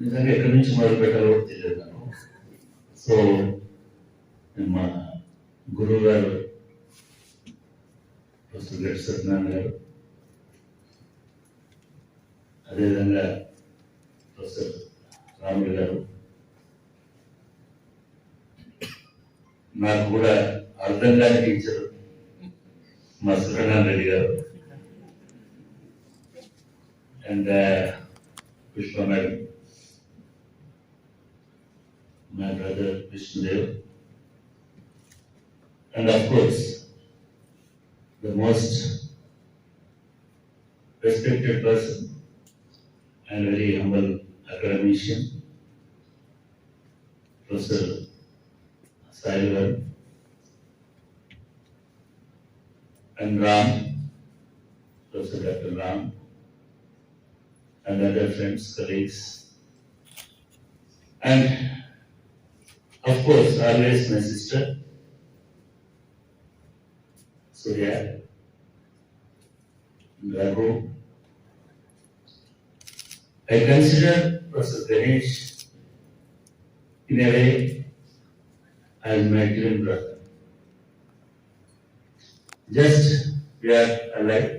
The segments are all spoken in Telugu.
నిజంగా ఎక్కడి నుంచి మొదలు పెట్టాలో కూడా తెలియదు నాకు. సో మా గురువు గారు ప్రొఫెసర్ గట్టి సత్యనారాయణ గారు, అదేవిధంగా ప్రొఫెసర్ రాములు గారు, నాకు కూడా అర్థం కాని టీచర్ మా సూర్యనారాయణ రెడ్డి గారు and Pushpa madam, my brother Vishnudev, and of course the most respected person and very humble academician, Professor Sailu and Ram, Professor Dr. Ram, and other friends, colleagues, and of course always my sister Surya, Raghu. I consider Professor Ganesh in a way as my twin brother. Just we are alike,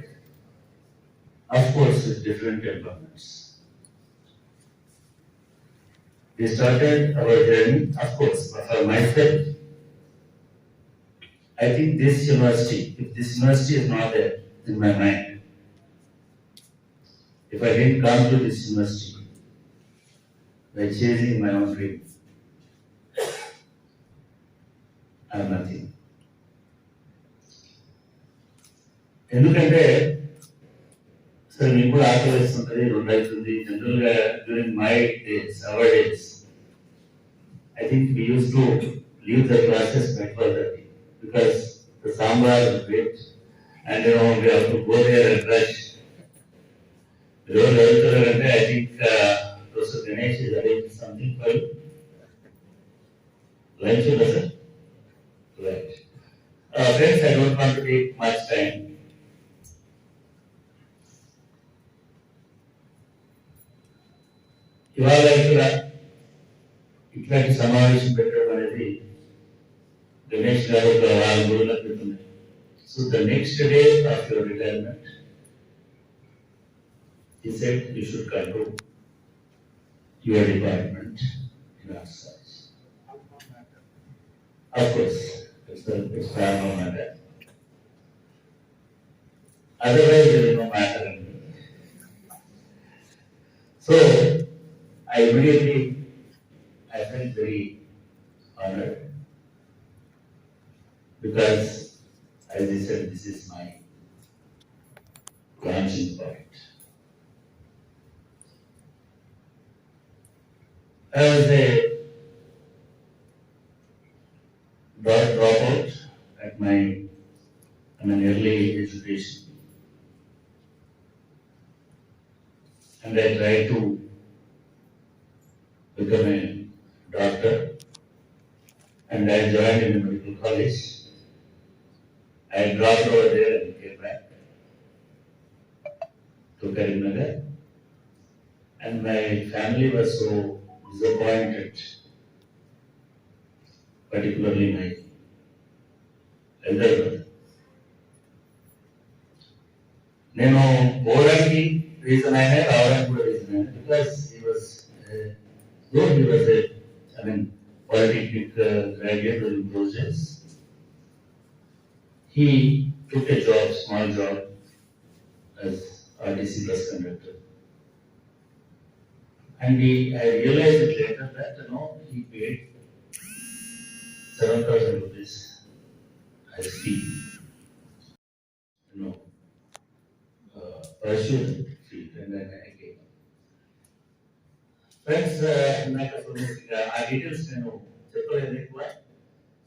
of course with different temperaments. We started our journey, of course, for myself. I think this university, if this university is not there in my mind, if I didn't come to this university by chasing my own dream, I am nothing. ఎందుకంటే సార్ మీకు కూడా ఆకలిస్తుంటుంది, రెండు అవుతుంది. జనరల్గా during my days, our days, I think we use to leave the classes by 12:30 because the sambar is great and we have to go there and rush. I think Professor Ganesh is arranging something for you. Lunch, sir? Right. Friends, I don't want to take much time. ఇవాళ ఇక్కడ ఇట్లాంటి సమావేశం పెట్టడం అనేది గణేష్ గారు ఒక 4 రోజుల క్రితమే. So the next day of your retirement he said you should come to your department in our science. Of course, it's a no matter. Otherwise, there is no matter. So, I felt very honored because, as I said, this is my launching point. I was a dropout at my early education, and I tried to become a doctor, and I joined in the medical college. I dropped over there and came back to Karimnagar, and my family was so disappointed, particularly my elder brother. నేను పోవడానికి రీజన్ అయినా రావడానికి కూడా రీజన్ అయినా because he was a polytechnic graduate during those days. He took a job, small job, as RTC bus conductor. And I realized it later that he paid 7,000 rupees as fee. Pursued field, and then I came. Friends, ఆ డీటెయిల్స్ నేను చెప్పలేదు ఎక్కువ.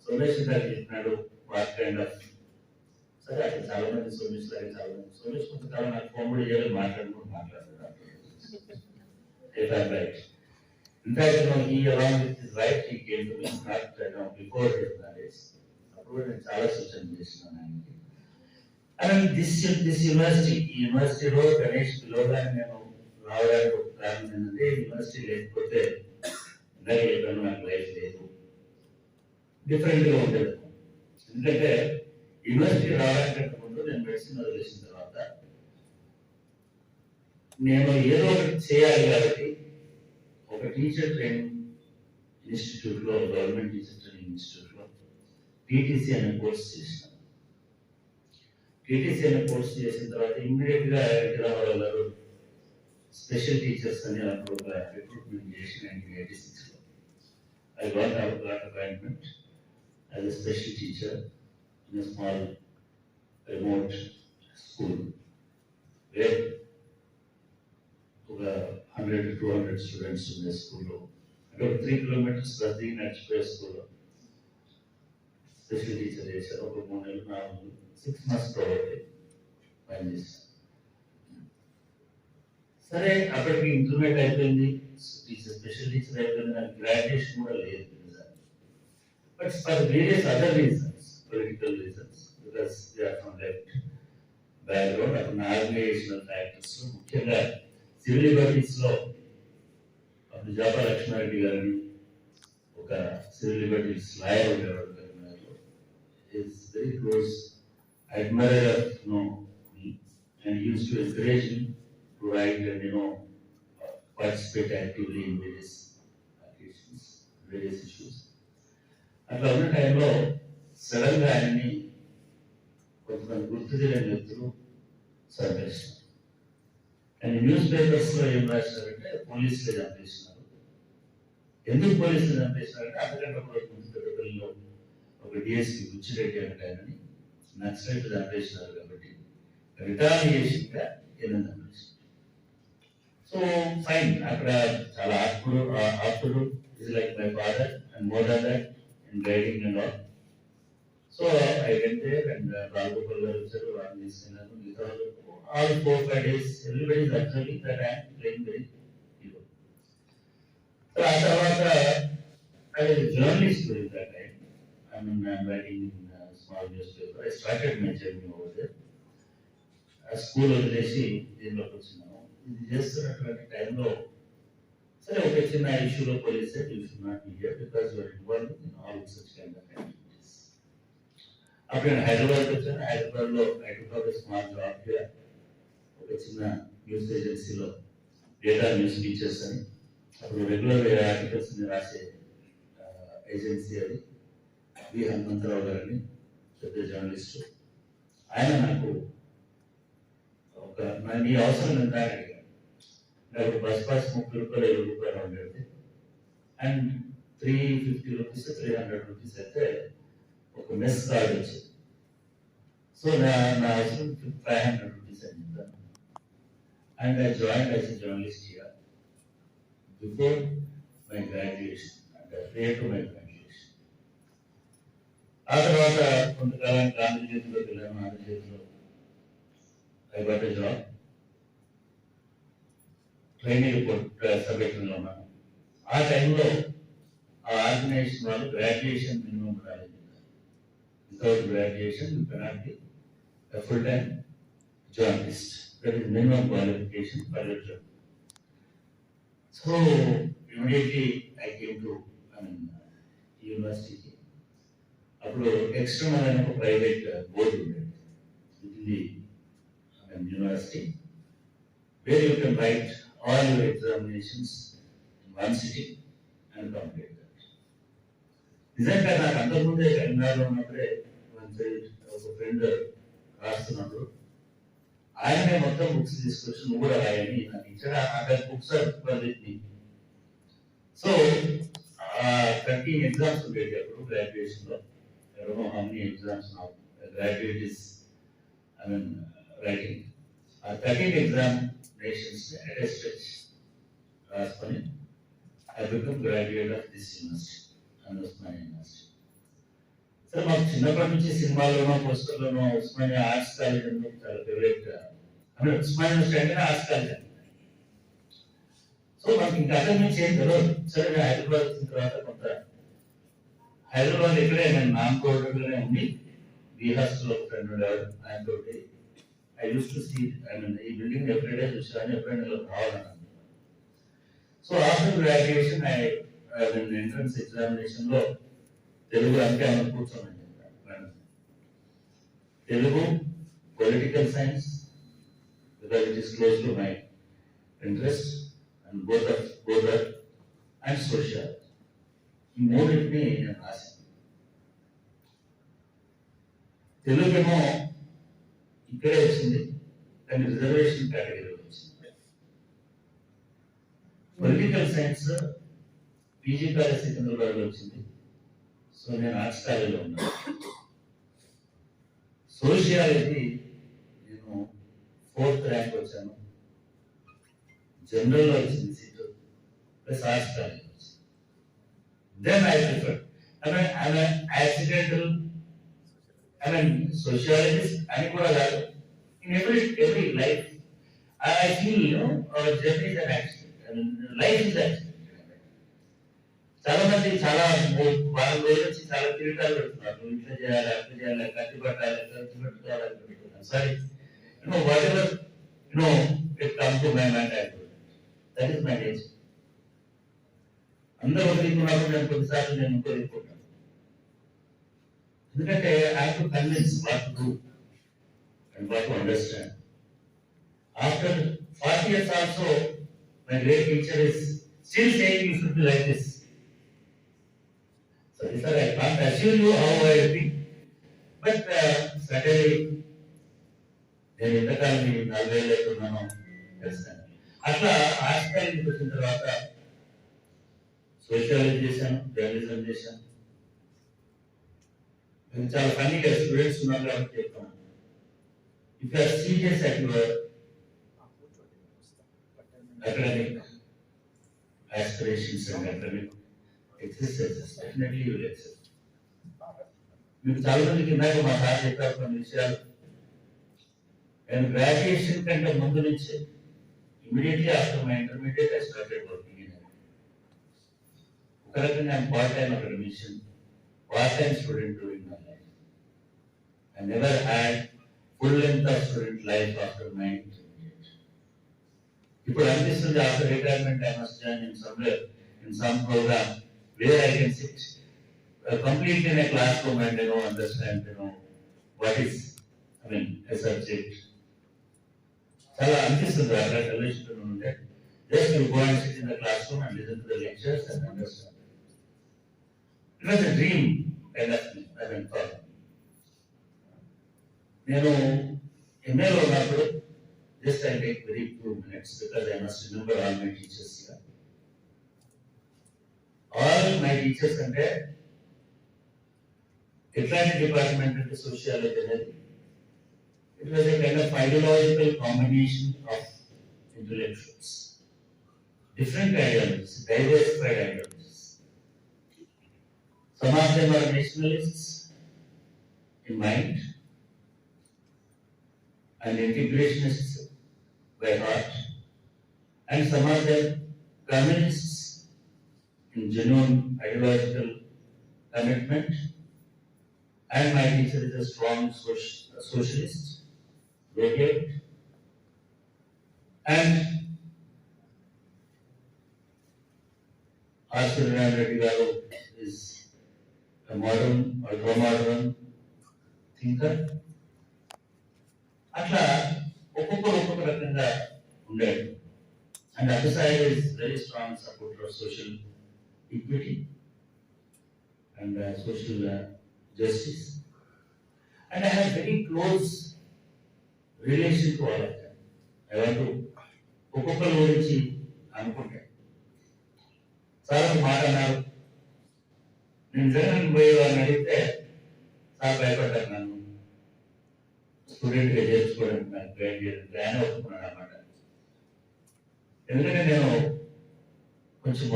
సోమేష్ గారు చెప్పినాడు వాట్ కైండ్ ఆఫ్, సరే అక్కడ చాలా మంది సోమేష్ లాగా చాలా మంది సోమేష్ కొంతకాలం నాకు ఫోన్ కూడా చేయాలి, మాట్లాడుతున్నాడు. If I'm right. In fact, he along with his wife, he came to me not before his marriage. అప్పుడు నేను చాలా సూచన చేసినాను ఆయనకి. I mean, this university లో గణేష్ పిలవగానే నేను రావడానికి ఒక కారణం ఏంటంటే యూనివర్సిటీ లేకపోతే ఇందాక చెప్పాను నాకు లైఫ్ లేదు, డిఫరెంట్గా ఉండేది. ఎందుకంటే యూనివర్సిటీ రావడానికి ముందు నేను మెడిసిన్ వదిలేసిన తర్వాత నేను ఏదో ఒకటి చేయాలి కాబట్టి ఒక టీచర్ ట్రైనింగ్ ఇన్స్టిట్యూట్లో, గవర్నమెంట్ టీచర్ ట్రైనింగ్ ఇన్స్టిట్యూట్లో టీటీసీ అనే కోర్స్ చేసినాను. టీటీసీ అనే కోర్స్ చేసిన తర్వాత ఇమ్మీడియట్గా ఎన్టీ రామారావు గారు స్పెషల్ టీచర్స్ అని అప్పుడు ఒక రిక్రూట్మెంట్ చేసి 1986లో I got appointment as a special teacher in a small remote school where ఒక 100 to 200 స్టూడెంట్స్ ఉండే స్కూల్లో, అంటే ఒక 3 kilometers ప్రతి నడిచిపోయే స్కూల్లో స్పెషల్ టీచర్ చేశారు. ఒక 3 నెలలు 4 నెలలు 6 months probably పనిచేశాను. సరే అప్పటికి ఇంటర్మీడియట్ అయిపోయింది, టీచర్ స్పెషల్ టీచర్ అయిపోయింది, నాకు గ్రాడ్యుయేషన్ కూడా లేదు నిజానికి. But for various other reasons, political reasons, because they are from left background, అప్పుడు ఆర్గనైజేషనల్ ఫ్యాక్టర్స్, ముఖ్యంగా సివిల్ లిబర్టీస్ లో అప్పుడు జాపా లక్ష్మారెడ్డి గారిని ఒక సివిల్ లిబర్టీస్ లాయర్ ఉండేవాడు కరీంనగర్లో, is very close admirer of me, and he used to encourage me to write and participate actively in various occasions, various issues. అట్లా ఉన్న టైంలో సడన్ గా ఆయన్ని కొంతమంది గుర్తు తెలియని వ్యక్తులు చంపేసినారు. అండ్ న్యూస్ పేపర్స్ లో ఏం రాసినారంటే పోలీసులే చంపేసినారు. ఎందుకు పోలీసులు చంపేసినారంటే అంతకంటే ఒక ముందు పెద్దపల్లిలో ఒక డిఎస్పీ బుచ్చిరెడ్డి అంటే ఆయనని నక్సలైట్ చంపేసినారు కాబట్టి రిటాలియేషన్ గా ఏదైనా చంపేసినారు. సో ఫైన్, అక్కడ చాలా ఆప్తుడు is like my father and more than that in guiding and all. So I went there and Balagopal garu వచ్చారు, వాళ్ళని తీసుకున్నాను. మిగతా all 4-5 days everybody is observing that I am playing very hero. So ఆ తర్వాత I was a journalist during that time. I mean, I am writing in a small newspaper. I started my journey over there. ఆ స్కూల్ వదిలేసి దీనిలోకి వచ్చినాము. ఇది చేస్తున్నటువంటి టైంలో సరే ఒక చిన్న ఇష్యూలో police said you should not be here because you are involved in all such kind of activities. అప్పుడు నేను హైదరాబాద్కి వచ్చాను. హైదరాబాద్లో I took up a small job here. ఒక చిన్న న్యూస్ ఏజెన్సీలో డేటా న్యూస్ టీచర్స్ అని, అప్పుడు రెగ్యులర్ ఆర్టికల్స్ రాసే ఏజెన్సీ అది. వి హనుమంతరావు గారిని పెద్ద జర్నలిస్టు, ఆయన నాకు ఒక నీ అవసరం ఎంత అని అడిగాను. అప్పుడు బస్ పాస్ 30 రూపాయలు 20 రూపాయలు ఉండేది, అండ్ 350 రూపీస్ 300 రూపీస్ అయితే ఒక మెస్ కార్డు వచ్చింది. సో నా అవసరం 500 రూపీస్ అని చెప్తాను. And I joined as a journalist here before my graduation and prior to my graduation. ఆ తర్వాత కొంతకాలానికి ఆంధ్రజ్యోతిలోకి వెళ్ళాను. ఆంధ్రజ్యోతిలో I got a job. Training report సబ్జెక్టులో ఉన్నాను. ఆ టైంలో ఆ ఆర్గనైజేషన్ వాళ్ళు గ్రాడ్యుయేషన్ మినిమం ఉండాలి. Without graduation you cannot be a full-time journalist. That is minimum qualification for your job. So immediately I came to university. అప్పుడు ఎక్స్టర్నల్ అనే ఒక ప్రైవేట్ బోర్డు ఉండేది with the university, where you can write all your examinations in one sitting and complete that. నిజంగా నాకు అంతకుముందే కరీంనగర్లో ఉన్నప్పుడే ఒక ఫ్రెండ్ రాస్తున్నప్పుడు ఆయనే మొత్తం బుక్స్ తీసుకొచ్చి నువ్వు కూడా రాయని నాకు ఇచ్చాడు. అక్కడ బుక్స్ ఆర్. సో 13 ఎగ్జామ్స్ ఉండేది అప్పుడు గ్రాడ్యుయేషన్ లో. I don't know how many exams now graduate is writing. 13 examinations at a stretch రాసుకొని I become graduate of this university and Osmania University. సరే మాకు చిన్నప్పటి నుంచి సినిమాల్లోనో పోస్టర్లోనో ఉస్మానియా ఆర్ట్స్ కాలేజ్ అంటే చాలా ఫేవరెట్. ఉస్మానియా యూనివర్సిటీ అంటే ఆర్ట్స్ కాలేజ్. సో మనకి ఇంకా అక్కడి నుంచి ఏం తెలియదు. సరే నేను హైదరాబాద్ వచ్చిన తర్వాత కొంత హైదరాబాద్ ఇక్కడే నేను నామకోటలోనే ఉండి బీ హాస్టల్ ఒక ఫ్రెండ్ ఉండేవాడు, ఆయన తోటి ఐ యూస్ టు సీ ఈ బిల్డింగ్ ఎవ్రీడే చూసాను, ఎప్పుడైనా రావాలన్నాను. So after graduation entrance examination లో తెలుగు అంటే ఆమె కూర్చోమని చెప్పాను. Telugu, political science, because it is close to my interest, and both are and social. ఈ మూడింటిని నేను రాశాను. తెలుగేమో ఇక్కడే వచ్చింది, కానీ రిజర్వేషన్ కేటగిరీలో వచ్చింది. పొలిటికల్ సైన్స్ పీజీ కాలేజ్ సికింద్రాబాద్లో వచ్చింది, సో నేను ఆర్ట్స్ కాలేజీలో ఉన్నాను. సోషియాలజీ నేను 4th ర్యాంక్ వచ్చాను, జనరల్లో వచ్చింది సీటు, ప్లస్ ఆర్ట్స్ కాలేజ్ వచ్చింది. Then I prefer accidental sociologist అని కూడా కాదు. In every life I feel journey is an accident, life is accident. చాలా మంది చాలా వారం రోజుల నుంచి చాలా కిరీటాలు పెడుతున్నారు, ఇట్లా చేయాలి, అట్లా చేయాలి, కత్తి పట్టాలి, ఖర్చు పెట్టుకోవాలి పెట్టుకున్నాను. Sorry, whatever it comes to my mind, I do it. That is my nature. అందరూ వదిలికున్నప్పుడు నేను కొన్నిసార్లు నేను వదిలిపోతాను. ఎందుకంటే I have to convince what to do and what to understand. After 40 years also, my great teacher is still saying you should be like this. So sir, I can't assure you how I think, but certainly నేను ఎంతకాలం 40 ఏళ్ళు అవుతున్నానో తెలుస్తాను. అట్లా ఆర్ట్స్ కాలేజీకి వచ్చిన తర్వాత సోషియాలజీ చేశాను, జర్నలిజం చేశాను. నేను చాలా ఫన్నీగా స్టూడెంట్స్ ఉన్నారు కాబట్టి చెప్తాను. If you are serious at your academic aspirations and academic exercises, definitely you will excel. మీకు చాలా మందికి ఇందాక మా సార్ చెప్పారు కొన్ని విషయాలు. నేను గ్రాడ్యుయేషన్ కంటే ముందు నుంచి immediately after my intermediate I started working in ఒక రకంగా I'm part time academician, part time student during my life. I never had full length of student life after my intermediate. ఇప్పుడు అనిపిస్తుంది after retirement I must join in somewhere in some programme where I can sit completely in a classroom and understand what is a subject. చాలా అనిపిస్తుంది అక్కడ టెలివిజన్ ఉంటే just you go and sit in the class room and listen to the lectures and understand. It was a dream kind of thought. నేను ఎంఏలో ఉన్నప్పుడు just I take very few minutes because I must remember all my teachers. All my teachers అంటే ఎట్లాంటి డిపార్ట్మెంట్ అంటే సోషియాలజీ అనేది it was a kind of ideological combination of intellectuals, different ideologies, diversified ideologies. Some of them are నేషనలిస్ట్స్ in mind and integrationists by heart, and some of them communists in genuine ideological commitment. And my teacher is a strong socialist, Brigade, and R. Suryanarayan Reddy Garu is a modern, ultra-modern thinker. అట్లా ఒక్కొక్క రకంగా ఉండేది. And other side is very strong supporter of social equity and social justice, and I have very close relation to all of them. I want to ఒక్కొక్కరి గురించి అనుకుంటే సార్ ఒక మాట అన్నారు, నేను జగన్ పోయే వాళ్ళని అడిగితే సార్ భయపడ్డారు నన్ను స్టూడెంట్గా చేర్చుకోవడానికి, నాకు గైడ్ చేయడానికి. ఆయన ఒప్పుకున్నాడు అన్నమాట. ఎందుకంటే నేను కొంచెం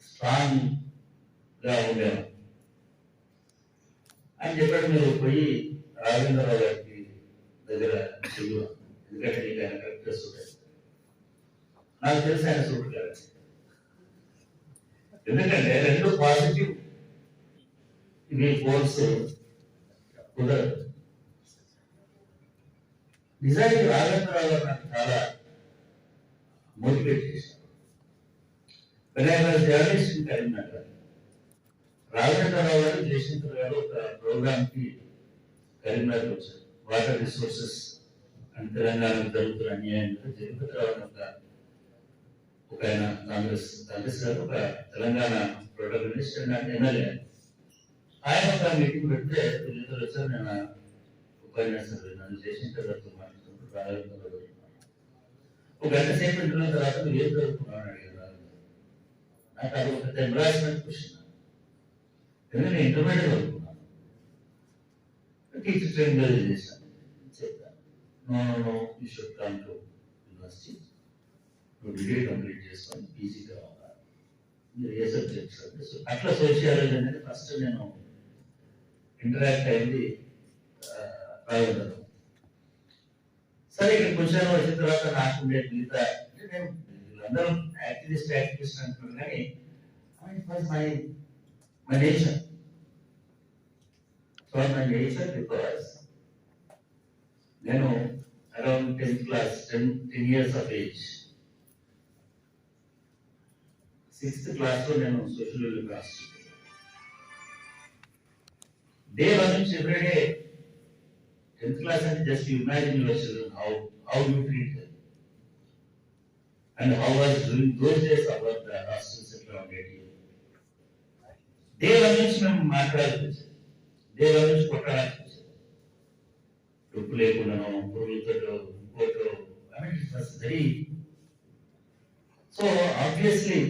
స్ట్రాంగ్గా ఉండేవాను అని చెప్పాడు. మీరు పోయి రాఘవేంద్రరావు గారికి దగ్గర చెయ్యు, ఎందుకంటే నీకు ఆయన కరెక్ట్గా సూట్ అవుతుంది. నాకు తెలిసి ఆయన సూట్ కాదు, ఎందుకంటే రెండు పాజిటివ్ ఇవి కోర్స్ కుదరదు. నిజానికి రాఘవేంద్రరావు గారు నాకు చాలా మోటివేట్ చేశారు. when I was journalist in Karimnagar, Raghavendra Rao గారు జయశంకర్ గారు ఒక ప్రోగ్రామ్ కి కరీంనగర్ వచ్చారు. వాటర్ రిసోర్సెస్ అండ్ తెలంగాణకు జరుగుతున్న అన్యాయం జగపతిరావు ఒక ఆయన కాంగ్రెస్ గారు ఒక తెలంగాణ ప్రొటగనిస్ట్ అండ్ ఎమ్మెల్యే. ఆయన ఒక మీటింగ్ పెడితే వీళ్ళిద్దరు వచ్చారు. నేను ఉపన్యాసం నన్ను జయశంకర్ గారితో మాట్లాడుతున్నప్పుడు రాఘవేంద్రరావు గారు ఒక గంట సేపు ఇంటున్న తర్వాత నువ్వు ఏం చదువుకున్నావు అని అడిగారు రాఘవేంద్ర. నాకు అది ఒక ఎంబ్రాస్మెంట్ క్వశ్చన్. ఎందుకంటే నేను ఇంటర్మీడియట్ చదువుకున్నాను, టీచర్ ట్రైనింగ్ చేశాను. చెప్పాను, no you should come to university, నువ్వు డిగ్రీ కంప్లీట్ చేసుకొని పీజీ కావాలా, మీరు ఏ సబ్జెక్ట్స్ అంటే. సో అట్లా సోషియాలజీ అనేది ఫస్ట్ నేను ఇంటరాక్ట్ అయింది రాఘవేంద్రరావు. సరే ఇక్కడ క్వశ్చన్ వచ్చిన తర్వాత నాకుండే మిగతా అంటే నేను వీళ్ళందరూ యాక్టివిస్ట్ అంటున్నారు కానీ my nature. So my nature because నేను around 10th class, 10 years of age, 6th class లో నేను సోషల్ క్లాస్ డే వన్ నుంచి ఎవ్రీ డే 10th class అంటే just imagine your children how you treat them and how was during those days about the hostels around 8 years. Day one నుంచి మేము మాట్లాడాల్సి, డే వన్ నుంచి కొట్టాల్సి వచ్చేది. డబ్బు లేకుండానో పురుగులతో ఇంకోటో, I mean it was very. So obviously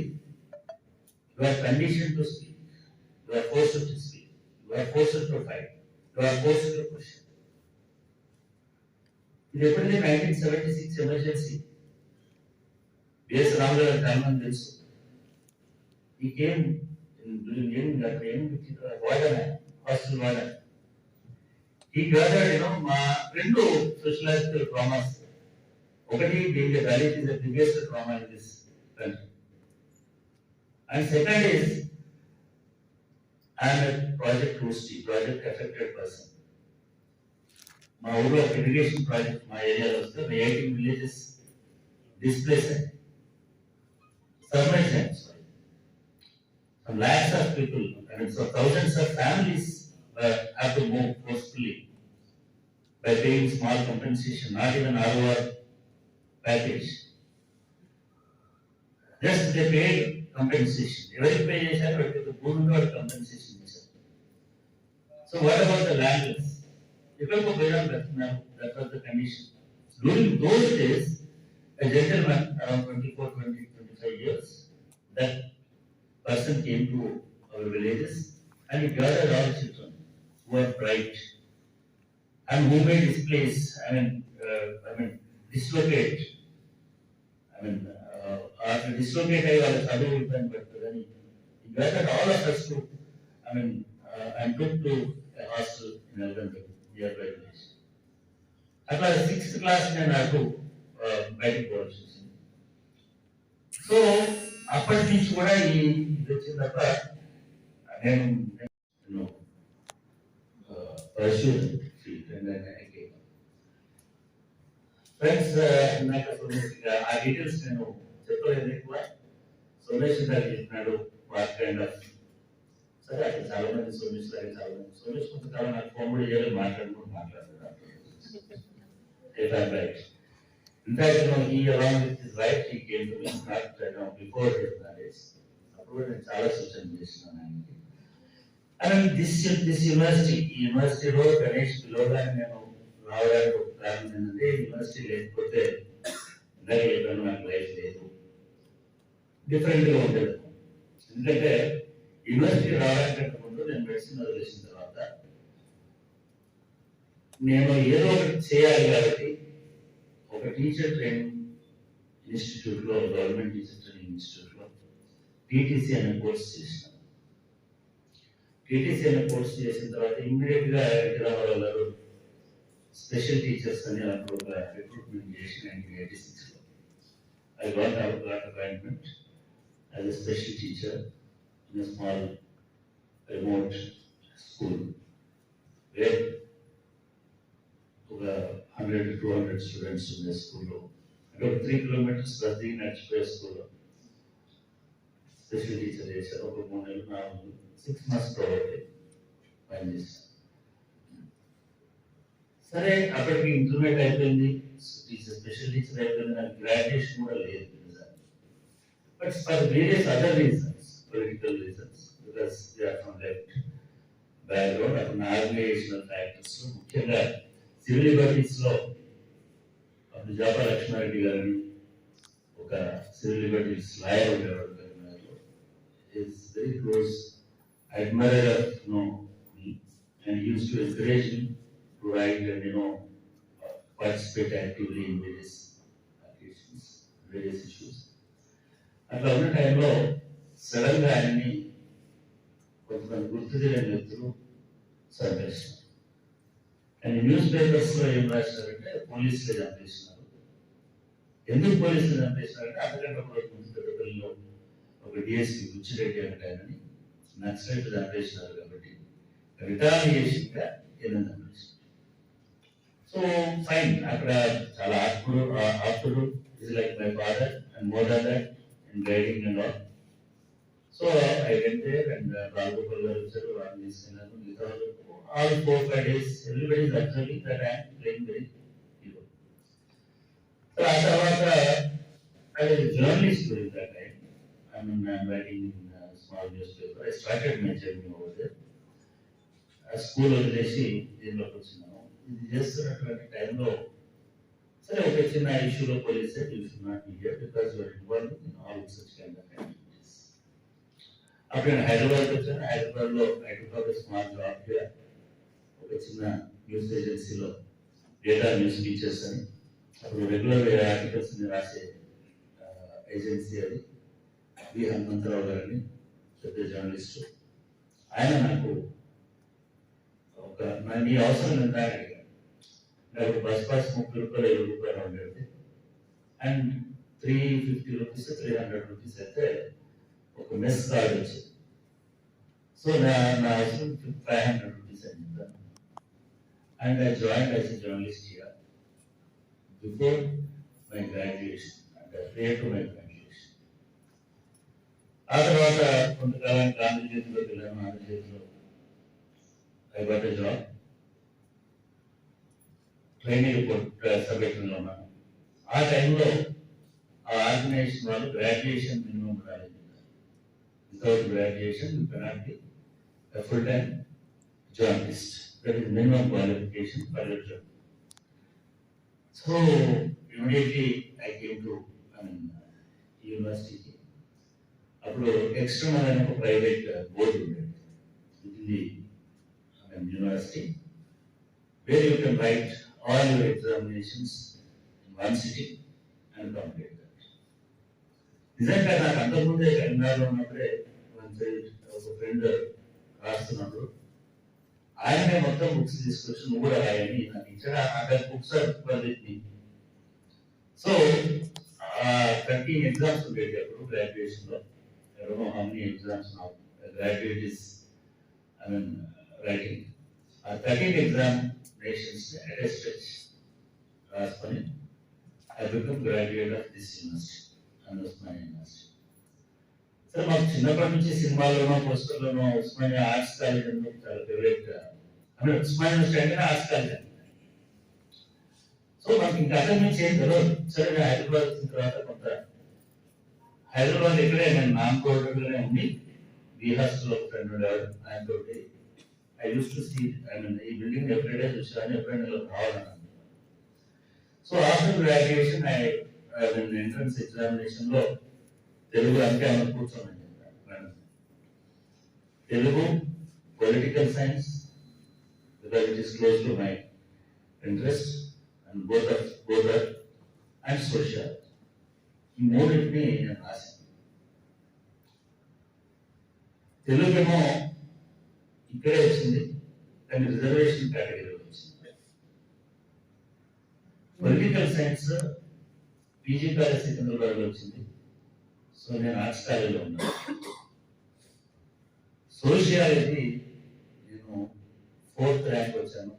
you are condition to speak, you are forced to speak, you are forced to fight, you are forced to question. ఇది ఎప్పుడైతే 1976 ఎమర్జెన్సీ బిఎస్ రామరావు కారణం తెలుసు. ఈ కేమ్ హాస్టల్ వార్డెన్. ఈ గార్డెన్ మా రెండు సోషలాజికల్ ట్రామాస్. ఒకటి being a Dalit is the biggest trauma in this country. And second is I am a project affected person. మా ఊళ్ళో ఇరిగేషన్ ప్రాజెక్ట్ మా ఏరియాలో వస్తే 18 villages displaced. Submerged. Lakhs of people, and so thousands of families have to move forcefully by paying small compensation, not even ROR package. Just they paid compensation. Every pay is the good compensation. So what about the landlords? That was the condition. During those days, a gentleman around 24, 20, 25 years, that person came to our villages and he gathered all children who are bright and who may displace, dislocate. After dislocate, I was other but then he gathered all of us to, and took to a hostel in Elgandu, nearby village. At the 6th class, I had to bike courses. So, అప్పటి నుంచి కూడా ఇది వచ్చిన తప్ప నేను ఫ్రెండ్స్ నాకు అసలు ఆ డీటెయిల్స్ నేను చెప్పలేదు ఎక్కువ. సోమేష్ గారు చెప్పినాడు వాట్ కైండ్ ఆఫ్. సరే అక్కడ చాలా మంది సోమేష్ గారు చాలా మంది సోమేష్ కొంతకాలం నాకు ఫోన్ కూడా చేయాలి మాట్లాడుతున్నాడు. Right. In fact, he along with his wife, he came to me not before his marriage. అప్పుడు నేను చాలా సూచన చేసినాను ఆయనకి. దిస్ యూనివర్సిటీలో గణేష్ పిలవడానికి నేను రావడానికి ఒక కారణం ఏంటంటే యూనివర్సిటీ లేకపోతే నాకు లైఫ్ లేదు, డిఫరెంట్గా ఉండేది. ఎందుకంటే యూనివర్సిటీ రావడానికి ముందు నేను మెడిసిన్ వదిలేసిన తర్వాత నేను ఏదో ఒకటి చేయాలి కాబట్టి ఒక టీచర్ ట్రైనింగ్ ఇన్స్టిట్యూట్ లో, గవర్నమెంట్ టీచర్ ట్రైనింగ్ ఇన్స్టిట్యూట్ లో టీటీసీ అనే కోర్స్ చేసినాను. టీటీసీ అనే కోర్స్ చేసిన తర్వాత ఇమ్మీడియట్ గా హైదరాబాద్ గారు స్పెషల్ టీచర్స్ అని అప్పుడు ఒక రిక్రూట్మెంట్ చేసి 1986 లో I got appointment as a special teacher in a small remote school where ఒక 100 to 200 students in the school. About 3 kilometers ప్రతి నడిచిపోయే స్కూల్లో స్పెషల్ టీచర్ చేశారు. ఒక 3 నెలలు 4 నెలలు 6 months probably పనిచేశారు. సరే అక్కడికి ఇంటర్మీడియట్ అయిపోయింది, టీచర్ స్పెషల్ టీచర్ అయిపోయింది, నాకు గ్రాడ్యుయేషన్ కూడా లేదు. But for various other reasons, political reasons, because they are from left background, అక్కడ ఆర్గనైజేషనల్ ఫ్యాక్టర్స్, ముఖ్యంగా సివిల్ లిబర్టీస్ లో అప్పుడు జాపా లక్ష్మారెడ్డి గారిని ఒక సివిల్ లిబర్టీస్ లాయర్ ఉండేవాడు కరీంనగర్లో. Is very close admirer of me, and he used to encourage me to write and participate actively in various occasions, various issues. అట్లా ఉన్న టైంలో సడన్ గా ఆయన్ని కొంతమంది గుర్తు తెలియని వ్యక్తులు చంపేస్తున్నారు. అండ్ న్యూస్ పేపర్స్ లో ఏం రాశారంటే పోలీసులే చంపేస్తున్నారు. ఎందుకు పోలీసులు చంపేస్తున్నారంటే అంతకంటే ఒక ముందు పెద్దపల్లిలో ఒక డిఎస్పీ బుచ్చిరెడ్డి అంటే ఆయనని నక్సలైట్ చంపేసినారు కాబట్టి రిటాలియేషన్ గా ఏదైనా చంపేస్తున్నారు. సో ఫైన్, అక్కడ చాలా ఆప్తుడు is like my father and more than that and guiding and all. So I went there and Balgopal garu vacharu, vaani తీసుకున్నాను. All 4-5 days everybody is observing that I am playing very hero. So ఆ తర్వాత I was a journalist during that time. I am writing in a small newspaper. I started my journey over there. School వదిలేసి దీనిలోకి వచ్చినాము. ఇది చేస్తున్నటువంటి టైంలో సరే ఒక చిన్న ఇష్యూలో police said you should not be here because you are involved in all such kind of activities. అప్పుడు నేను హైదరాబాద్కి వచ్చాను. హైదరాబాద్లో I took up a small job here. ఒక చిన్న న్యూస్ ఏజెన్సీలో డేటా న్యూస్ టీచర్స్ అని, అప్పుడు రెగ్యులర్ ఆర్టికల్స్ రాసే ఏజెన్సీ అది. వి హనుమంతరావు గారిని, పెద్ద జర్నలిస్టు, ఆయన నాకు నీ అవసరం ఎంత అని అడిగాను. అప్పుడు బస్ పాస్ 30 రూపాయలు 20 రూపాయలు ఉండేది, అండ్ 350 రూపీస్ 300 రూపీస్ అయితే ఒక మెస్ కార్డు వచ్చింది. సో నా అవసరం 500 రూపీస్ అని చెప్పాను. And I join as a journalist here before my graduation and prayer to my graduation. ఆ తర్వాత కొంతకాలానికి ఆంధ్రజ్యోతిలోకి వెళ్ళాను. ఆంధ్రజ్యోతిలో I got a job. Training report సబ్జెక్టులో ఉన్నాను. ఆ టైంలో ఆ ఆర్గనైజేషన్ వాళ్ళు గ్రాడ్యుయేషన్ మినిమం ఉండాలి. Without graduation you cannot be a full-time journalist. That is minimum qualification for your job. So immediately I came to university. అప్పుడు ఎక్స్టర్నల్ అనే ఒక ప్రైవేట్ బోర్డు ఉండేది within the university, where you can write all your examinations in one sitting and complete that. నిజంగా నాకు అంతకుముందే కరీంనగర్లో ఉన్నప్పుడే ఒక ఫ్రెండ్ రాస్తున్నప్పుడు ఆయనే మొత్తం బుక్స్ తీసుకొచ్చి నువ్వు కూడా రాయని నాకు ఇచ్చాడు. అక్కడ బుక్స్ విత్. సో 13 ఎగ్జామ్స్ ఉండేది అప్పుడు గ్రాడ్యుయేషన్ లో. I don't know how many exams now a graduate is writing. 13 examinations at a stretch రాసుకొని I become graduate of this university, and Usmania University. సరే, మాకు చిన్నప్పటి నుంచి సినిమాల్లోనో పోస్టర్లోనో ఉస్మానియా ఆర్ట్స్ కాలేజ్ అంటే చాలా ఫేవరెట్. ఉస్మానియా యూనివర్సిటీ అంటే ఆర్ట్స్ కాలేజ్ అంటే. సో మాకు ఇంకా అక్కడి నుంచి ఏం తెలియదు. సరే, నేను హైదరాబాద్ వచ్చిన తర్వాత కొంత హైదరాబాద్ ఇక్కడే నేను నాన్కోటలోనే ఉండి బీ హాస్టల్ ఒక ఫ్రెండ్ ఉండేవాడు, ఆయన తోటి ఐ యూస్ టు సీ ఈ బిల్డింగ్ ఎవ్రీడే చూసాను, ఎప్పుడైనా రావాలన్నాను. So after graduation entrance examination లో తెలుగు అంటే ఆమె కూర్చోమని చెప్పాను. Telugu, political science, because it is close to my interest, and both and social. ఈ మూడింటిని నేను రాశాను. తెలుగుకేమో ఇక్కడే వచ్చింది, కానీ రిజర్వేషన్ కేటగిరీలో వచ్చింది. పొలిటికల్ సైన్స్ పీజీ కాలేజ్ సికింద్రాబాద్లో వచ్చింది. సో నేను ఆర్ట్స్ కాలేజీలో ఉన్నాను. సోషియాలజీ నేను 4th ర్యాంక్ వచ్చాను.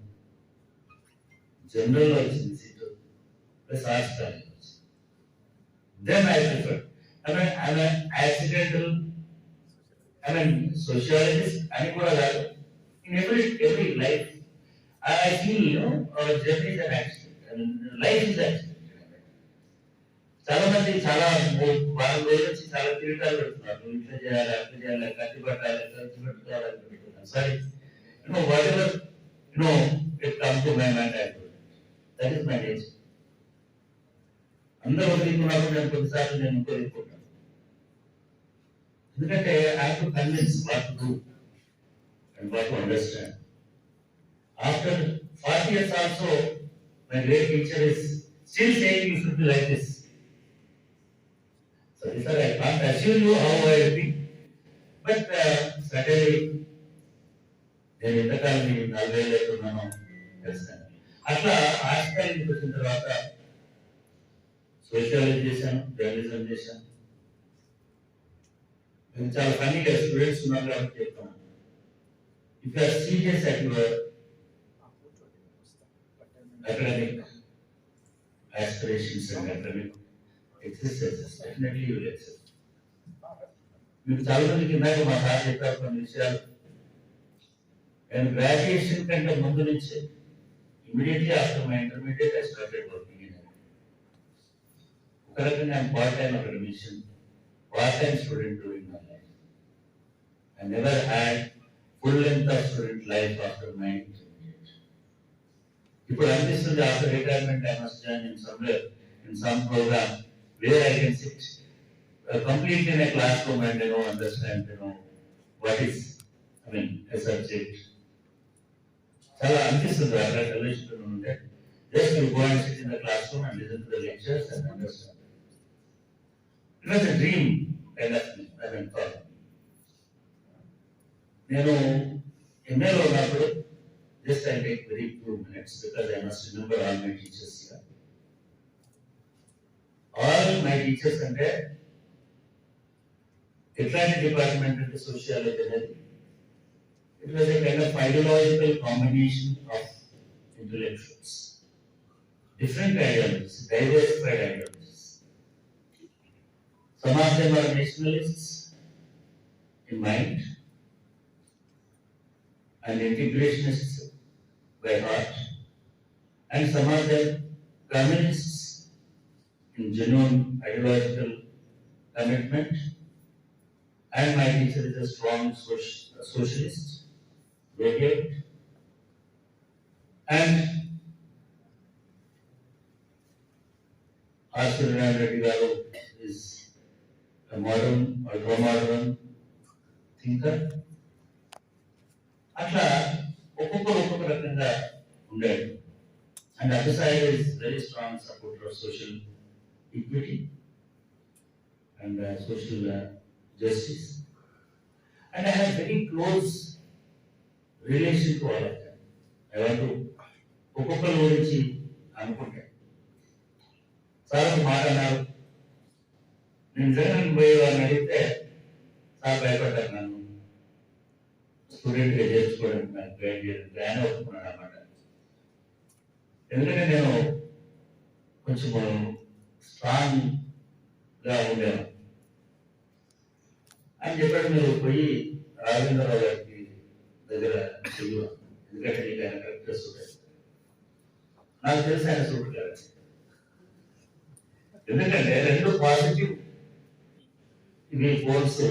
జనరల్లో వచ్చింది సీటు, ప్లస్ ఆర్ట్స్ కాలేజ్ వచ్చింది. Then I prefer I'm accidental I mean, sociologist అని కూడా కాదు. In every life, I feel, our journey is an accident. I mean, life is an accident. చాలా మంది చాలా వారం రోజుల నుంచి చాలా తిరిగాలు పెడుతున్నారు. నువ్వు ఇట్లా చేయాలి, అట్లా చేయాలి, కత్తి పట్టాలి, ఖర్చు పెట్టుకోవాలి పెట్టుకున్నాను. Sorry, what ever it come to my mind, that is my nature. అందరూ వదిలికున్నప్పుడు నేను కొన్నిసార్లు నేను ఇంకో దిక్కుంటాను. ఎందుకంటే I have to convince what to do and what to understand. After 40 years also, my great teacher is still saying you should be like this. So, sir, I can't assure you how I will be, but certainly, నేను ఎంతకాలం 40 ఏళ్ళు అవుతున్నానో తెలుస్తాను. అట్లా ఆస్ట్రేలియాకి వచ్చిన తర్వాత సోషియాలజీ చేశాను, జర్నలిజం చేశాను. నేను చాలా ఫన్నీగా స్టూడెంట్స్ ఉన్నారు కాబట్టి చెప్తాను. If you are serious at your academic aspirations and academic exercises, definitely you will excel. మీకు చాలా మందికి ఇందాక మా సార్ చెప్పారు కొన్ని విషయాలు. నేను గ్రాడ్యుయేషన్ కంటే ముందు నుంచే immediately after my intermediate I started working in ఒక రకంగా I'm part time academician, part time student doing my life. I never had full length of student life after my. ఇప్పుడు అనిపిస్తుంది after retirement I must join in somewhere in some programme where I can sit completely in a class room and understand what is a subject. చాలా అనిపిస్తుంది అక్కడ కల్వేషన్ ఉంటే just you go and sit in the class room and listen to the lectures and understand. It was a dream kind of thought. నేను ఎంఏలో ఉన్నప్పుడు just I'll take very few minutes because I must remember all my teachers here. All my teachers అంటే ఎట్లాంటి డిపార్ట్మెంట్ అంటే సోషియాలజీ అనేది it was a kind of ideological combination of intellectuals, different ideologies, diversified ideologies. Some of them are nationalists in mind and integrationists by heart, and some of them communists in genuine ideological commitment, and my teacher is a strong socialist, Soviet, and R. Suryanarayan Reddy garu is a modern, ultra-modern thinker. అట్లా ఒక్కొక్క రకంగా ఉండేది. And other side is very strong supporter of social equity and social justice. And I have very close relation to all of them. I want to ఒక్కొక్కరి గురించి అనుకుంటే సార్ ఒక మాట అన్నారు. నేను జగన్ పోయే వాళ్ళని అడిగితే సార్ భయపడ్డారు నన్ను స్టూడెంట్ గా చేర్చుకోవడానికి, నాకు గైడ్ చేయడానికి. ఆయన ఒప్పుకున్నాడు అన్నమాట. ఎందుకంటే నేను కొంచెం స్ట్రాంగ్ గా ఉండేవాను అని చెప్పాడు. మీరు పోయి రాఘవేంద్రరావు గారికి దగ్గర చెయ్యు, ఎందుకంటే నీకు ఆయన కరెక్ట్గా సూట్ అవుతుంది. నాకు తెలిసి ఆయన సూట్ కాదు, ఎందుకంటే రెండు పాజిటివ్ ఇవి ఫోర్స్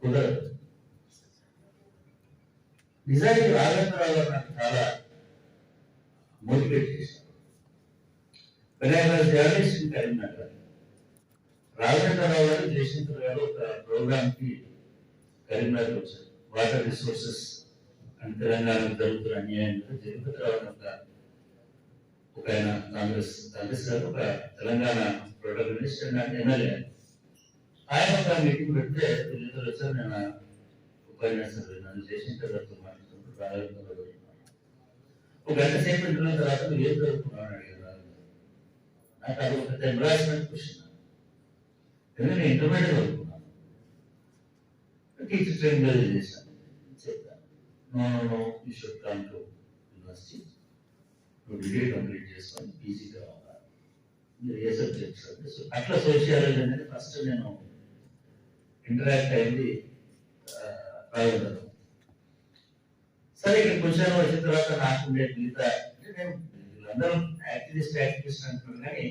కుదరదు. నిజానికి రాఘవేంద్రరావు గారు నాకు చాలా మోటివేట్ చేశారు. జర్నలిస్ట్ ఇన్ కరీంనగర్, రాఘవేంద్రరావు గారు, జయశంకర్ గారు ఒక ప్రోగ్రామ్ కి కరీంనగర్ వచ్చారు. వాటర్ రిసోర్సెస్ అండ్ తెలంగాణకు జరుగుతున్న అన్యాయం జగపతిరావు ఒక ఆయన కాంగ్రెస్ గారు, ఒక తెలంగాణ ప్రొటగనిస్ట్ అండ్ ఎమ్మెల్యే. ఆయన ఒక మీటింగ్ పెడితే వీళ్ళిద్దరు వచ్చారు. నేను ఉపన్యాసం నన్ను జయశంకర్ గారితో మాట్లాడుతున్నప్పుడు రాఘవేంద్రరావు గారు ఒక గంట సేపు ఇంటున్న తర్వాత నువ్వు ఏం చదువుకున్నావు అని అడిగారు. నాకు అది ఒక ఎంబ్రాస్మెంట్ క్వశ్చన్. ఎందుకంటే నేను ఇంటర్మీడియట్ చదువుకున్నాను, టీచర్ ట్రైనింగ్ చేశాను. చెప్పాను, no you should come to university, నువ్వు డిగ్రీ కంప్లీట్ చేసుకొని పీజీ కావాలా, మీరు ఏ సబ్జెక్ట్స్ అంటే. అట్లా సోషియాలజీ అనేది ఫస్ట్ నేను ఇంటరాక్ట్ అయింది రాజేంద్ర. సరే ఇక్కడికి వచ్చాను, వచ్చిన తర్వాత నాకు మిగతా అంటే నేను వీళ్ళందరూ యాక్టివిస్ట్ అంటున్నారు కానీ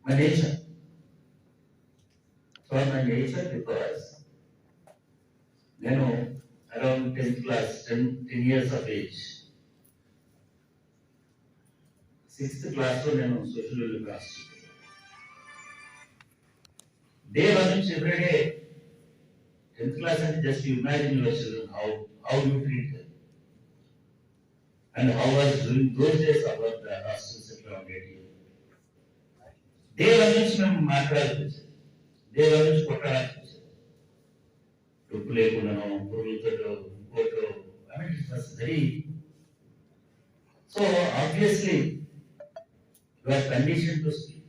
my nature. So my nature because నేను around 10th class, 10 years of age, 6th class లో నేను సోషల్ క్లాస్ డే 1 నుంచి every day 10th class and just imagine your children, how you treat them. And how was during those days about the hostels around 80. Day 1 నుంచి మేము మాట్లాడాల్సి, డే 1 నుంచి కొట్టాల్సి వచ్చేది. డబ్బు లేకుండానో, పురుగులతో, ఇంకోటో, I mean it was very. So obviously you are conditioned to speak,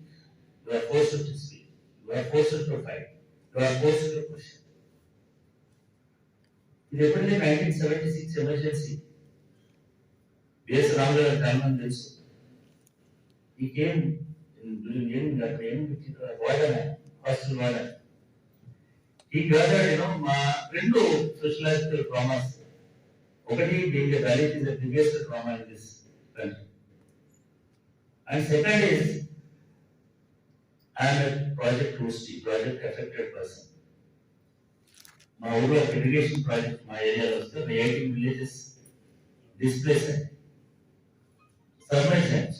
you are forced to speak, you are forced to fight, you are forced to question. ఇది ఎప్పుడైతే 1976 ఎమర్జెన్సీ బిఎస్ రామరావు చాలా తెలుసు. ఈ కేమ్ అక్కడ ఏం వాడన హాస్టల్ వాడన ఈ గాదర్ మా రెండు సోషలాజికల్ ట్రామాస్. ఒకటి being a Dalit is the biggest trauma in this country, and second is I'm a project affected person. మా ఊళ్ళో ఇరిగేషన్ ప్రాజెక్ట్ మా ఏరియాలో వస్తే 18 villages displaced and submerged.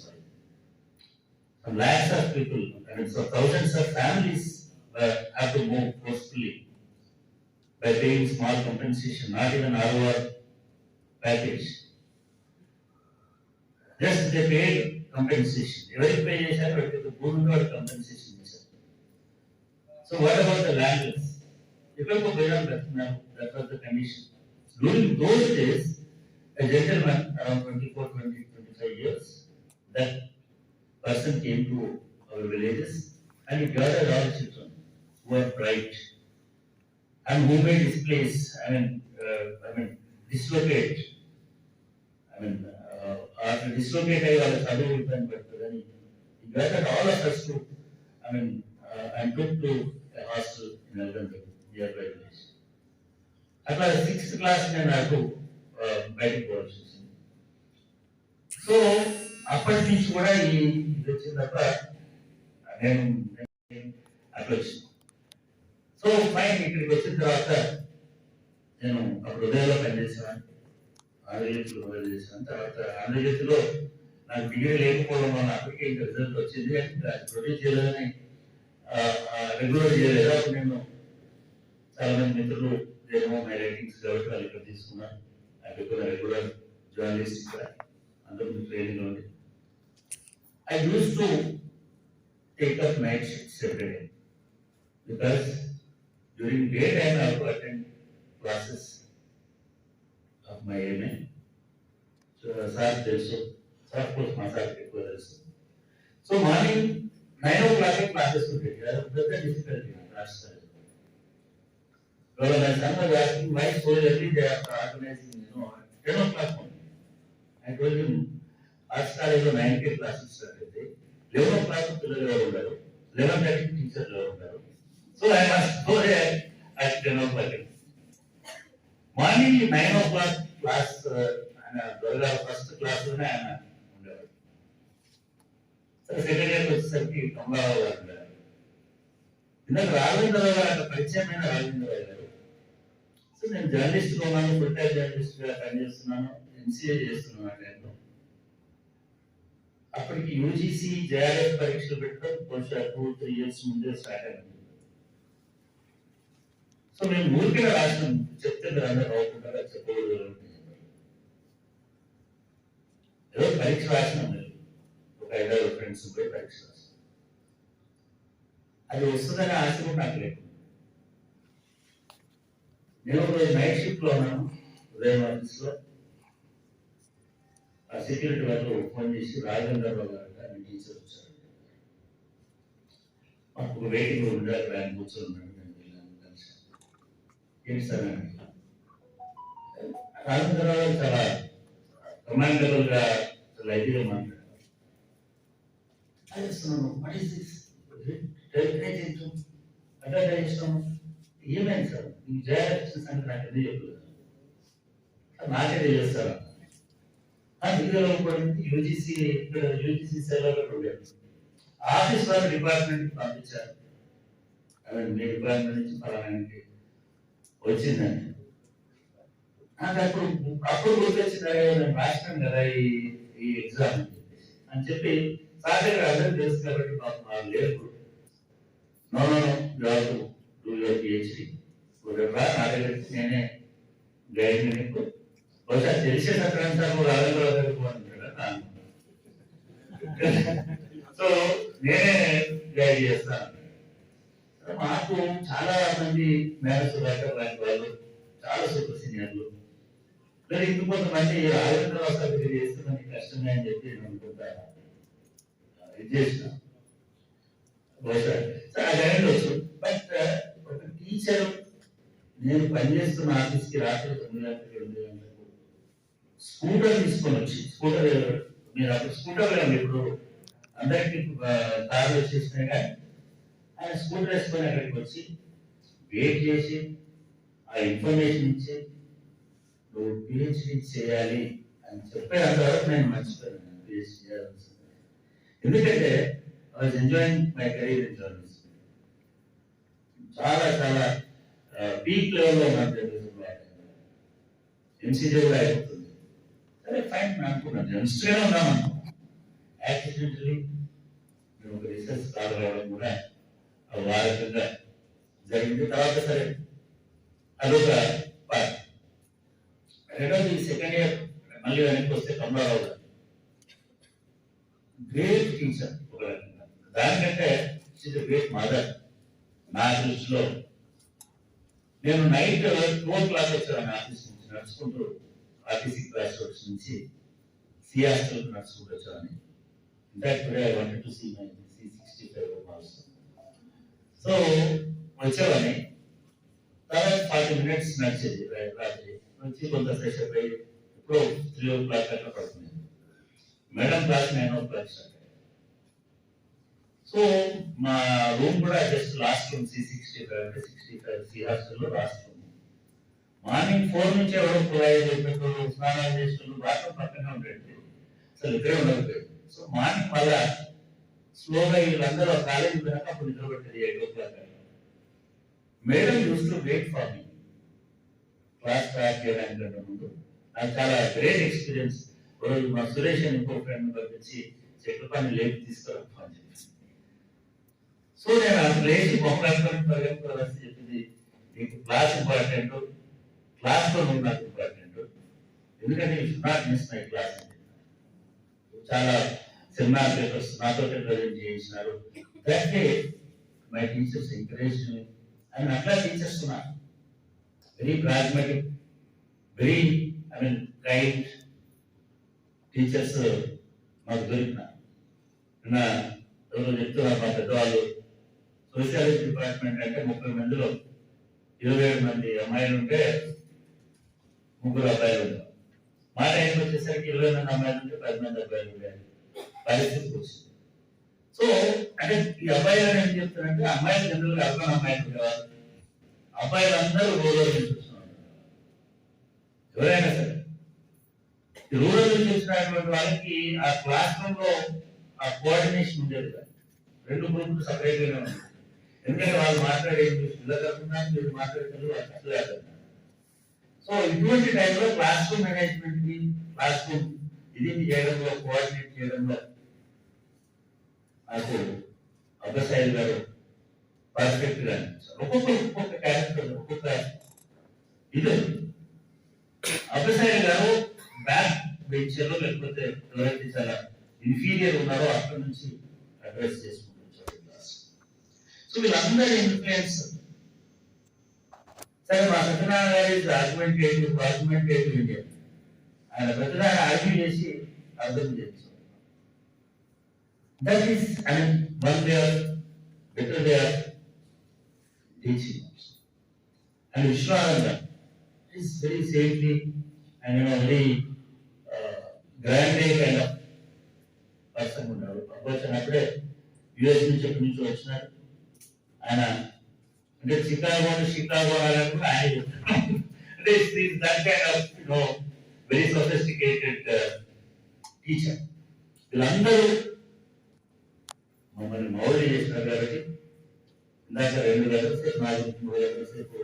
Some lakhs of people, I mean, so thousands of families have to move forcefully by paying small compensation, not even ROR package. Just they paid compensation. Every pay is the good compensation. So what about the landlords? That was the condition. During those days, a gentleman around 24, 20, 25 years, that person came to our villages and he gathered all children who were bright and who made this place, dislocate. Dislocate all he gathered all of us to, and took to a hostel in Algandu. అట్లా 6th class నేను నాకు బయటకు పోవాల్సి వచ్చింది. సో అప్పటి నుంచి కూడా ఇది వచ్చిన తప్ప నేను అట్లా వచ్చింది. సో ఫైన్ ఇక్కడికి వచ్చిన తర్వాత నేను అప్పుడు ఉదయంలో పనిచేసాను, ఆంధ్రజ్యోతిలో పనిచేసాను. తర్వాత ఆంధ్రజ్యోతిలో నాకు డిగ్రీ లేకపోవడం వల్ల అప్పటికే ఇంకా రిజల్ట్ వచ్చింది, ప్రొడ్యూస్ చేయలేదని రెగ్యులర్ చేయలేదు. అప్పుడు నేను చాలా మంది మిత్రులు ఏమో మై రైటింగ్స్ కాబట్టి వాళ్ళు ఇక్కడ తీసుకున్నాను. అది కూడా రెగ్యులర్ జర్నలిస్ట్ ఇక్కడ అందరూ ట్రైనింగ్ ఉంది. I use to take up night shifts every day because during day time I have to attend classes of my MA. So sir తెలుసు, సార్ కోర్స్ మా సార్ ఎక్కువ తెలుసు. సో మార్నింగ్ 9 o'clock క్లాసెస్ ఉంటాయి. పెద్ద డిఫికల్టీ రాష్ట్రాలు. Well, my son was asking why so early they are organizing, 10 o'clock only. I told him, our start is 9 classes started. 11 o'clock పిల్లలు ఎవరు ఉండరు, 11:30 టీచర్లు ఎవరు ఉండరు. So I must go there at 10 o'clock. Morning 9 o'clock class దొరగా ఫస్ట్ క్లాస్ లోనే ఆయన ఉండేవాడు. సరే సెకండ్ ఇయర్కి వచ్చేసరికి కమలారావు గారు ఉండేవారు. ఇందాక రాఘవేంద్రరావు గారు అక్కడ పరిచయమైన రాఘవేంద్రరావు గారు. సో నేను జర్నలిస్ట్ గా ఉన్నాను, ఫుల్ టైం జర్నలిస్ట్ గా పనిచేస్తున్నాను, ఎంసీఏ చేస్తున్నాను ఆ టైంలో. అప్పటికి యూజీసీ జేఆర్ఎఫ్ పరీక్షలు పెట్టడం బహుశా 2-3 years ముందే స్టార్ట్ అయింది. సో మేము ఊరికే రాసినాం, చెప్తే మీరు అందరూ అవుతుంటారా చెప్పకూడదు. ఏదో పరీక్ష రాసినాం, మేము ఒక 5-6 ఫ్రెండ్స్ పోయి పరీక్ష రాసినాం. అది వస్తుందని ఆశ కూడా నాకు లేదు. నేను ఒకరోజు నైట్ షిఫ్ట్ లో ఉన్నాను ఉదయం ఆఫీస్ లో. ఆ సెక్యూరిటీ వాళ్ళు ఫోన్ చేసి రాఘవేంద్రరావు గారు మీ టీచర్ వచ్చారు, మాకు ఒక వెయిటింగ్ రూమ్ ఉండే అక్కడ ఆయన కూర్చొని ఉన్నాడు. నేను వెళ్ళాను, కలిసాను. ఏంటి సార్ అని. రాఘవేంద్రరావు గారు చాలా కమాండబుల్ గా చాలా ఇదిగా మాట్లాడారు. అది ఇస్తున్నాను, వాట్ ఈస్ దిస్ అంటే ఇష్టం ఏమైంది సార్ ఈ జయలక్ష్మి సంగతి నాకు ఎందుకు చెప్పలేదు, నాకే తెలియదు ఆ దిగులో పడింది. యూజీసీ ఇక్కడ యూజీసీ సెలవులు ఉండేది, ఆఫీస్ వాళ్ళు డిపార్ట్మెంట్కి పంపించారు, మీ డిపార్ట్మెంట్ నుంచి ఫలానానికి వచ్చిందని. నాకు అప్పుడు గుర్తొచ్చింది, నేను రాసినాను కదా ఈ ఎగ్జామ్ అని చెప్పి సార్ దగ్గర అందరూ తెలుసు కాబట్టి మాకు వాళ్ళు లేదు. నో డూ యువర్ పిహెచ్డి నా దగ్గరికి నేనే గైడ్ నీకు బహుశా తెలిసే సత్యం సార్ నువ్వు రాజంటాడు. సో నేనే గైడ్ చేస్తాను. మాకు చాలా మంది మేనేజర్ లాంటి వాళ్ళు చాలా సూపర్ సీనియర్లు, మరి ఇంకొంతమంది రాజేంద్ర చేస్తున్న కష్టమే అని చెప్పి నేను అనుకుంటా ఇది చేసిన బహుశా వచ్చు. బట్ ఒక టీచర్ నేను పనిచేస్తున్న ఆఫీస్కి రాత్రి 9 గంటలకు 8 గంటలకు స్కూటర్ తీసుకొని వచ్చి, స్కూటర్ మీరు అప్పుడు స్కూటర్ ఇప్పుడు అందరికి కార్లు వచ్చేసినాయి, కానీ ఆయన స్కూటర్ వేసుకొని అక్కడికి వచ్చి వెయిట్ చేసి ఆ ఇన్ఫర్మేషన్ ఇచ్చి నువ్వు పిహెచ్డి చేయాలి అని చెప్పే అంతవరకు నేను మర్చిపోయాను పిహెచ్డి చేయాల్సింది. ఎందుకంటే I was enjoying my career in journalism. చాలా చాలా పీక్ లెవెల్లో ఉన్నాను, ఎంసీజీ కూడా అయిపోతుంది. సరే ఫైన్ అనుకున్నాను, జర్నలిస్ట్గానే ఉన్నాను అనుకున్నాను. యాక్సిడెంటలీ మేము ఒక రీసెర్చ్ స్కాలర్ అవ్వడం కూడా వారకంగా జరిగింది. తర్వాత సరే అదొక పార్ట్. రెండోది సెకండ్ ఇయర్ మళ్ళీ వెనక్కి వస్తే కమలారావు గారు గ్రేట్ టీచర్, ఒక రకంగా దానికంటే గ్రేట్ మదర్ నా దృష్టిలో. నేను నైట్ 2 వచ్చాను ఆఫీస్ నుంచి నడుచుకుంటూ, ఆర్టీసీ క్లాస్ రోడ్స్ నుంచి సి హాస్టల్ నడుచుకుంటూ వచ్చాను. In fact today I wanted to see my C65 also. So వచ్చేవాడిని, తర్వాత 40 minutes నడిచేది రాత్రి వచ్చి కొంత ఫ్రెష్ అప్ అయ్యి ఇప్పుడు 3 o'clock అట్లా పడుతుంది. మేడం క్లాస్ 9 o'clock స్టార్ట్ అయ్యింది. సో మా రూమ్ కూడా జస్ట్ లాస్ట్ రూమ్ C65 అంటే 65 సి హాస్టల్లో లాస్ట్ రూమ్. మార్నింగ్ 4 నుంచి ఎవరో పెట్రోల్ స్నానాలు చేస్తున్నారు, బాత్రూమ్ పక్కనే ఉండేది, అసలు ఇద్దరే ఉండకపోయింది. సో మార్నింగ్ మళ్ళా స్లోగా వీళ్ళందరూ కాలేజీ పోయినాక అప్పుడు నిద్రపెట్టేది 8 o'clock. Madam used to wait for me class start చేయడానికి ముందు. నాకు చాలా గ్రేట్ ఎక్స్పీరియన్స్. రోజు మా సురేష్ అని ఇంకో ఫ్రెండ్ పంపించి చెట్ల పని లేపి తీసుకురా అని చెప్పి, సో నేను అసలు లేచి పరిగెత్తుకోవాల్సి చెప్పింది, నీకు క్లాస్ ఇంపార్టెంట్, క్లాస్లో నువ్వు నాకు ఇంపార్టెంట్, ఎందుకంటే you should not miss my class అని చెప్పాను. చాలా సెమినార్ పేపర్స్ నాతో ప్రజెంట్ చేయించినారు. That day my teachers encourage me. And అట్లా టీచర్స్ ఉన్నారు, very pragmatic, very kind teachers మాకు దొరికినారు. చెప్తున్నారు మా పెద్దవాళ్ళు, సోషియాలజీ డిపార్ట్మెంట్ అంటే 30 మందిలో 27 మంది అమ్మాయిలు ఉంటే 3 అబ్బాయిలు ఉంటారు. మా టైంకి వచ్చేసరికి 20 మంది అమ్మాయిలు ఉంటే 10 మంది అబ్బాయిలు ఉండాలి పరిస్థితి వచ్చింది. సో అంటే ఈ అబ్బాయిలు ఏం చెప్తారంటే, అమ్మాయిలు జనరల్గా అర్బన్ అమ్మాయిలు ఉండేవారు, అబ్బాయిలు అందరూ రూరల్ నుంచి వస్తున్నారు. ఎవరైనా సరే ఈ రూరల్ నుంచి వచ్చినటువంటి వాళ్ళకి ఆ క్లాస్ రూమ్ లో ఆ కోఆర్డినేషన్ ఉండేది కాదు. 2 గ్రూపులు సపరేట్ గానే ఉంది, ఎందుకంటే వాళ్ళు మాట్లాడేది ఇలా కాకుండా మీరు మాట్లాడతారు అట్లా. సో ఇటువంటి టైంలో క్లాస్ రూమ్ మేనేజ్మెంట్ ని, క్లాస్ రూమ్ ఇది చేయడంలో, కోఆర్డినేట్ చేయడంలో నాకు అబ్బసాయి గారు పర్ఫెక్ట్ గా అనిపించారు. ఒక్కొక్క క్యారెక్టర్ ఒక్కొక్క ఇది. అబ్బసాయి గారు బ్యాక్ బెంచర్ లో లేకపోతే ఎవరైతే చాలా ఇన్ఫీరియర్ ఉన్నారో అక్కడి నుంచి అడ్రస్ చేసుకుంటారు క్లాస్. సో వీళ్ళందరి ఇన్ఫ్లుయెన్స్. సరే మా సత్యనారాయణ గారి ఆర్గ్యుమెంటేటివ్ ఇండియా, ఆయన ప్రతిదాన్ని ఆర్గ్యూ చేసి అర్థం చేస్తారు. That is one way of better way of teaching. And Vishwananda is very saintly and very grand kind of person ఉన్నాడు. అప్పుడే US నుంచి ఎక్కడి నుంచి వచ్చినారు. ఆయన అంటే షికాగో అని కూడా ఆయన చెప్తాను. అంటే that kind of very sophisticated teacher. వీళ్ళందరూ మమ్మల్ని మౌలి చేసినారు కాబట్టి ఇందాక 2 గంటల సేపు 3 గంటల సేపు